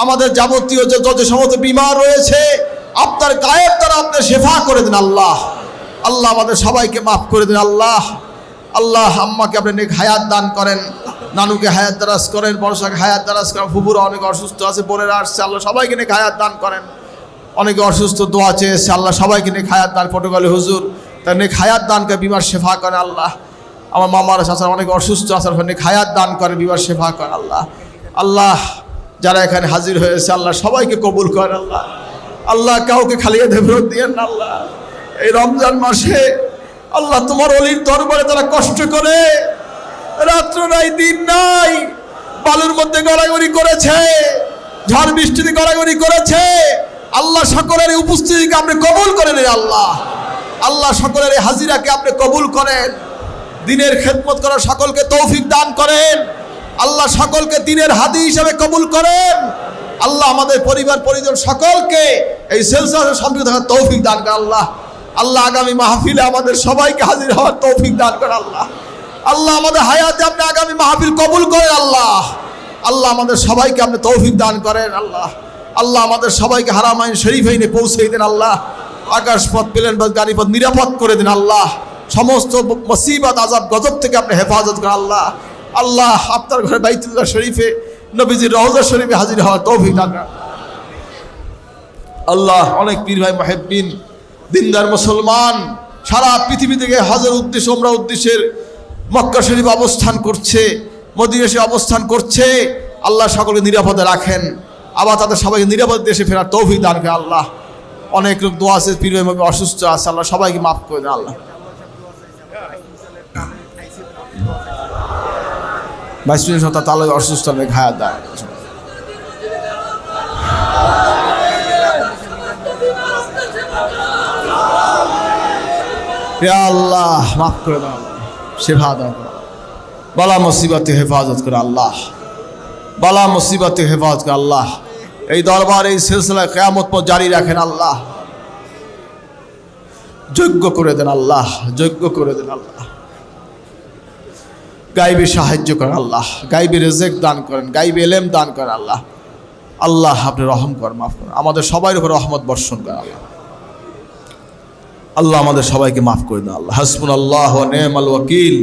আমাদের যাবতীয় যত সমস্ত বিমার রয়েছে আপনার গায়েব দ্বারা আপনি শেফা করে দিন আল্লাহ। আল্লাহ আমাদের সবাইকে মাফ করে দিন আল্লাহ। আল্লাহ আম্মাকে আপনি নেক হায়াত দান করেন, নানুকে হায়াত দারাজ করেন, বড়সাকে হায়াত দারাজ করেন। ফুপুরা অনেক অসুস্থ আছে, বোনেরা আসছে, আল্লাহ সবাইকে নেক হায়াত দান করেন। অনেকে অসুস্থ দোয়া চেয়েছে, আল্লাহ সবাইকে নেক হায়াত দান। পটুয়াখালী হুজুর তার নেক হায়াত দান করে বিমার শেফা করেন আল্লাহ। আমার মামার চাচার অনেক অসুস্থ আছে, নেক হায়াত দান করে, বিমার শেফা করেন আল্লাহ। আল্লাহ যারা এখানে হাজির হয়েছে আল্লাহ সবাইকে কবুল করেন আল্লাহ। আল্লাহ কাউকে খালি হাতে ফেরত দিয়েন না আল্লাহ। এই রমজান মাসে আল্লাহ তোমার অলির দরবারে তারা কষ্ট করে রাত্র নাই দিন নাই বালুর মধ্যে গড়াগড়ি করেছে, ঝড় বৃষ্টিতে গড়াগড়ি করেছে আল্লাহ। সকলের এই উপস্থিতিকে আপনি কবুল করেন আল্লাহ। আল্লাহ সকলের এই হাজিরাকে আপনি কবুল করেন। দিনের খেদমত করার সকলকে তৌফিক দান করেন আল্লাহ। সকলকে দিনের হাদি হিসাবে কবুল করেন আল্লাহ। আমাদের পরিবার পরিজন সকলকে এই সিলসিলাতে সম্পৃক্ত থাকার তৌফিক দান করেন আল্লাহ। আল্লাহ আগামী মাহফিলে আমাদের সবাইকে হাজির হওয়ার তৌফিক দান করেন আল্লাহ। আল্লাহ আমাদের হায়াতে আপনি আগামী মাহফিল কবুল করেন আল্লাহ। আল্লাহ আমাদের সবাইকে আপনি তৌফিক দান করেন আল্লাহ। আল্লাহ আমাদের সবাইকে হারামাইন শরীফাইনে পৌঁছে দেন আল্লাহ। আকাশপথ প্লেন পথ গাড়িপথ নিরাপদ করে দিন আল্লাহ। সমস্ত মুসিবত আযাব গজব থেকে আপনি হেফাজত করেন আল্লাহ। আল্লাহ আপনার ঘরে বাইতুল্লাহ শরীফে নবীজির রওজা শরীফে হাজির হওয়ার তৌফিক দান করেন আল্লাহ। অনেক পীর ভাই মুহিব্বিন দিনদার মুসলমান সারা পৃথিবী থেকে হজের উদ্দেশ্যে, উমরা উদ্দেশ্যের মক্কা শরীফ অবস্থান করছে, মদিনা শরীফ অবস্থান করছে আল্লাহ সকলকে নিরাপদে রাখেন। আবার তাদের সবাইকে নিরাপদ দেশে ফেরার তৌফিক দান করেন আল্লাহ। অনেক লোক দোয়া আছে, পীর ভাই অসুস্থ আছে, আল্লাহ সবাইকে মাফ করে দেন আল্লাহ। ভাইস প্রেসিডেন্ট তাহলে অসুস্থ হায়াত দেয়। ইয়া আল্লাহ মাফ করে দাও, শিফা দাও, বালা মুসিবতে হেফাজত করে আল্লাহ, বালা মুসিবতে হেফাজত করে আল্লাহ। এই দরবার এই সিলসিলা কিয়ামত পর্যন্ত জারি রাখেন আল্লাহ, যোগ্য করে দেন আল্লাহ, যোগ্য করে দেন আল্লাহ। গাইবে সাহায্য করেন আল্লাহ, গাইবে রিজিক দান করেন, গাইবে ইলম দান করেন আল্লাহ। আল্লাহ আপনি রহম করেন, মাফ করেন, আমাদের সবার উপর রহমত বর্ষণ করেন আল্লাহ। আল্লাহ আমাদের সবাইকে মাফ করে দেন আল্লাহ। হাসবুনাল্লাহ ওয়া নি'মাল ওয়াকিল,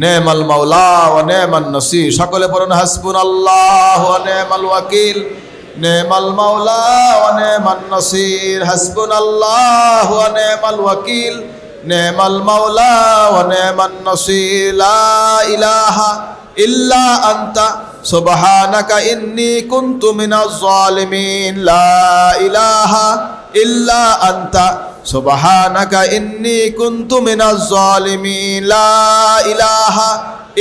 নি'মাল মাওলা ওয়া নি'মান নাসির। সকলে পড়ুন হাসবুনাল্লাহ ওয়া নি'মাল ওয়াকিল, নি'মাল মাওলা ওয়া নি'মান নাসির। হাসবুনাল্লাহ ওয়া নি'মাল ওয়াকিল, নি'মাল মাওলা ওয়া নি'মান নাসির। লা ইলাহা ইল্লা আনতা সুবহানাকা ইন্নী কুনতু মিনাজ জালিমিন। লা ইলাহা ইল্লা আনতা সুবহানাকা ইন্নী কুনতু মিনাজ জালিমিন। লা ইলাহা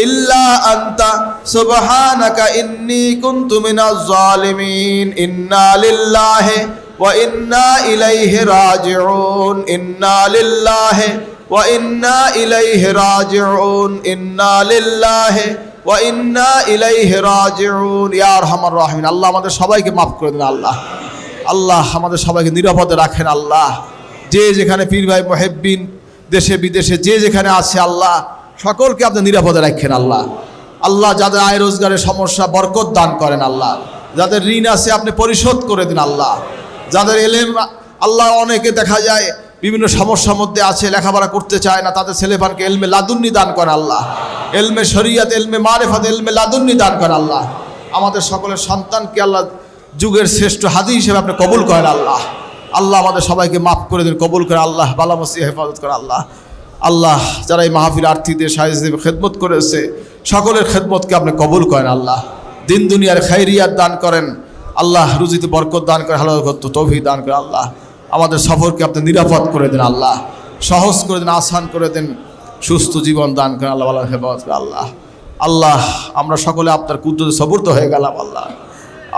ইল্লা আনতা সুবহানাকা ইন্নী কুনতু মিনাজ জালিমিন। ইন্না লিল্লাহি ওয়া ইন্না ইলাইহি রাজিউন, ইন্না লিল্লাহি ওয়া ইন্না ইলাইহি রাজিউন, ইন্না লিল্লাহি ওয়া ইন্না ইলাইহি রাজিউন। ইয়া আরহামার রাহিমিন। আল্লাহ আমাদের সবাইকে মাফ করে দেন আল্লাহ, আল্লাহ আমাদের সবাইকে নিরাপদে রাখেন আল্লাহ। যে যেখানে পীর ভাই মুহিব্বিন দেশে বিদেশে যে যেখানে আছে আল্লাহ সকলকে আপনি নিরাপদে রাখেন আল্লাহ। আল্লাহ যাদের আয় রোজগারের সমস্যা বরকত দান করেন আল্লাহ, যাদের ঋণ আছে আপনি পরিশোধ করে দিন আল্লাহ, যাদের এলেম আল্লাহ অনেকে দেখা যায় বিভিন্ন সমস্যার মধ্যে আছে, লেখাপড়া করতে চায় না, তাদের ছেলেপানকে এলমে লাদুন্নি দান করেন আল্লাহ, এলমে শরিয়াত এলমে মারিফাত এলমে লাদুন্নি দান করেন আল্লাহ। আমাদের সকলের সন্তানকে আল্লাহ যুগের শ্রেষ্ঠ হাদি হিসেবে আপনি কবুল করেন আল্লাহ। আল্লাহ আমাদের সবাইকে মাফ করে দিন, কবুল করে আল্লাহ, বালা মুসিবত হেফাজত করে আল্লাহ। আল্লাহ যারা এই মাহফিল আর্থিকদের সাহায্য দেবে খেদমত করেছে সকলের খেদমতকে আপনি কবুল করেন আল্লাহ। দিন দুনিয়ার খায়রিয়াত দান করেন আল্লাহ, রুজিতে বরকত দান করেন, হালাল করতে তৌফিক দান করেন আল্লাহ। আমাদের সফরকে আপনি নিরাপদ করে দেন আল্লাহ, সহজ করে দেন, আসান করে দেন, সুস্থ জীবন দান করেন আল্লাহ, আল্লাহ হেফাজত করে আল্লাহ। আল্লাহ আমরা সকলে আপনার কুদরতে সবুর্ত হয়ে গেলাম আল্লাহ,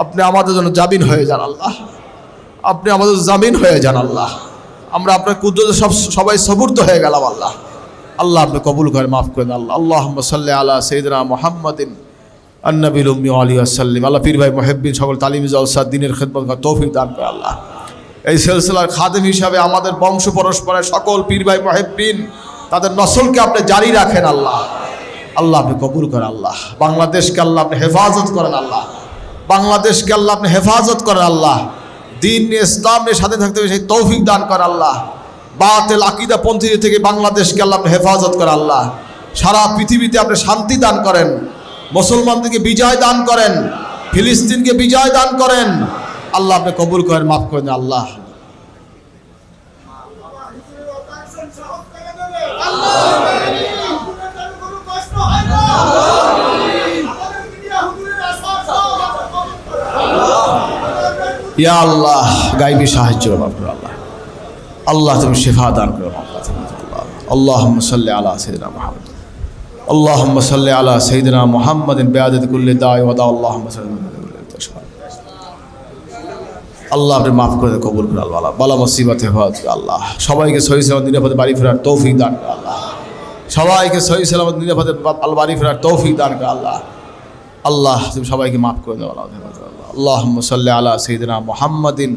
আপনি আমাদের জন্য জামিন হয়ে যান আল্লাহ, আপনি আমাদের জামিন হয়ে যান আল্লাহ। আমরা আপনার কুদরতে সবাই সবুর্ত হয়ে গেলাম আল্লাহ। আল্লাহ আপনি কবুল করে মাফ করেন আল্লাহ। আল্লাহুম্মা সাল্লি আলা সাইয়্যিদিনা মুহাম্মাদিন আন-নবিয়্যিল উম্মি ওয়া আলিহি ওয়া সাল্লিম। আল্লাহ পীর ভাই মুহিব্বিন সকল তালিমি জলসা দ্বীনের খিদমত করার তৌফিক দান করে আল্লাহ। এই সিলসিলার খাদেম হিসাবে আমাদের বংশ পরস্পরের সকল পীর ভাই মুহিব্বিন তাদের নসলকে আপনি জারি রাখেন আল্লাহ। আল্লাহ আপনি কবুল করেন আল্লাহ। বাংলাদেশকে আল্লাহ আপনি হেফাজত করেন আল্লাহ, বাংলাদেশকে আল্লাহ আপনি হেফাজত করেন আল্লাহ। দিন ইসলামের সাথে থাকতে হবে সেই তৌফিক দান করেন আল্লাহ। বাতিল আকীদা পন্থী থেকে বাংলাদেশকে আল্লাহ আপনি হেফাজত করেন আল্লাহ। সারা পৃথিবীতে আপনি শান্তি দান করেন, মুসলমানদেরকে বিজয় দান করেন, ফিলিস্তিনকে বিজয় দান করেন আল্লাহ। আপনি কবুল করেন, মাফ করেন আল্লাহ। ইয়া আল্লাহ গায়বী সাহায্য করো আল্লাহ, আল্লাহ তুমি শিফা দান করো আল্লাহ। আল্লাহুম্মা সাল্লি আলা সাইয়্যিদিনা মুহাম্মদ, আল্লাহুম্মা সাল্লি আলা সাইয়্যিদিনা মুহাম্মাদিন বিআদাদি কুল্লি দাঈ ওয়া দাও। আল্লাহুম্মা সাল্লি আল্লাহ আপনি মাফ করে দেন, কবুল করে আল্লাহ। বালা মুসিবত হেফাজত করে আল্লাহ। সবাইকে সহি সালামত নিরাপদে বাড়ি ফেরার তৌফিক দান করে আল্লাহ। সবাইকে সহি সালামত নিরাপদে বাড়ি ফেরার তৌফিক দান করে আল্লাহ। আল্লাহ তুমি সবাইকে মাফ করে দাও আল্লাহ। আল্লাহুম্মা সাল্লি আলা সাইয়্যিদিনা মুহাম্মাদিন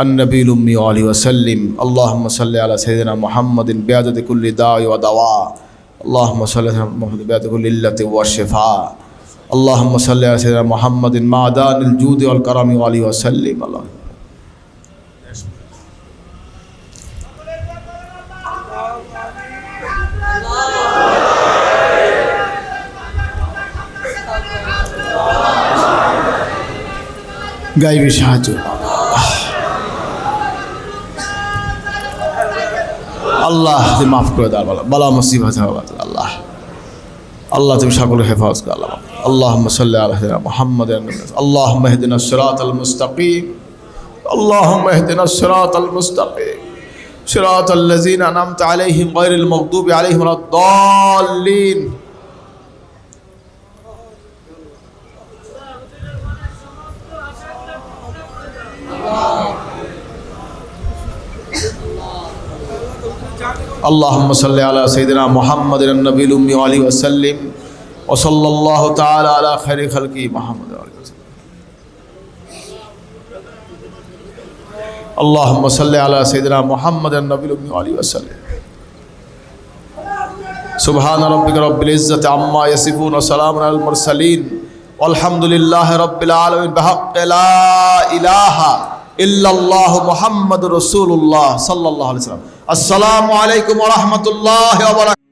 আন-নবিয়্যিল উম্মি ওয়া আলিহি ওয়া সাল্লিম। আল্লাহুম্মা সাল্লি আলা সাইয়্যিদিনা মুহাম্মাদিন বিআদাদি কুল্লি দাঈ ওয়া দাওয়া। আল্লাহুম্মা সাল্লি আলা মুহাম্মাদিন বিআদাদি কুল্লি ইল্লাতি ওয়া শিফা। আল্লাহুম্মা সাল্লি আলা সাইয়্যিদিনা মুহাম্মাদিন মা'দানিল জুদি ওয়াল কারামি ওয়া আলিহি ওয়া সাল্লিম। আল্লাহ গায়বী সাহায্য আল্লাহ তুমি মাফ করে দাও বালা মুসিবত আল্লাহ। আল্লাহ তুমি সকলের হেফাজত করো আল্লাহ। আল্লাহুম্মা সাল্লি আলা সাইয়্যিদিনা মুহাম্মাদিন। আল্লাহুম্মা ইহদিনাস সিরাতাল মুস্তাকিম, আল্লাহুম্মা ইহদিনাস সিরাতাল মুস্তাকিম, সিরাতাল লাযিনা আন'আমতা আলাইহিম গায়রিল মাগদুবি আলাইহিম ওয়ালাদ-দাল্লিন। জাতীয় اللهم صل على سيدنا محمد النبي الأمي وعليه وسلم وصلى الله تعالى على خير خلقه محمد وعليه وسلم. اللهم صل على سيدنا محمد النبي الأمي وعليه وسلم. سبحان ربك رب العزة عما يصفون وسلام على المرسلين والحمد لله رب العالمين بحق لا إله إلا الله محمد رسول الله صلى الله عليه وسلم. السلام عليكم ورحمة الله وبركاته.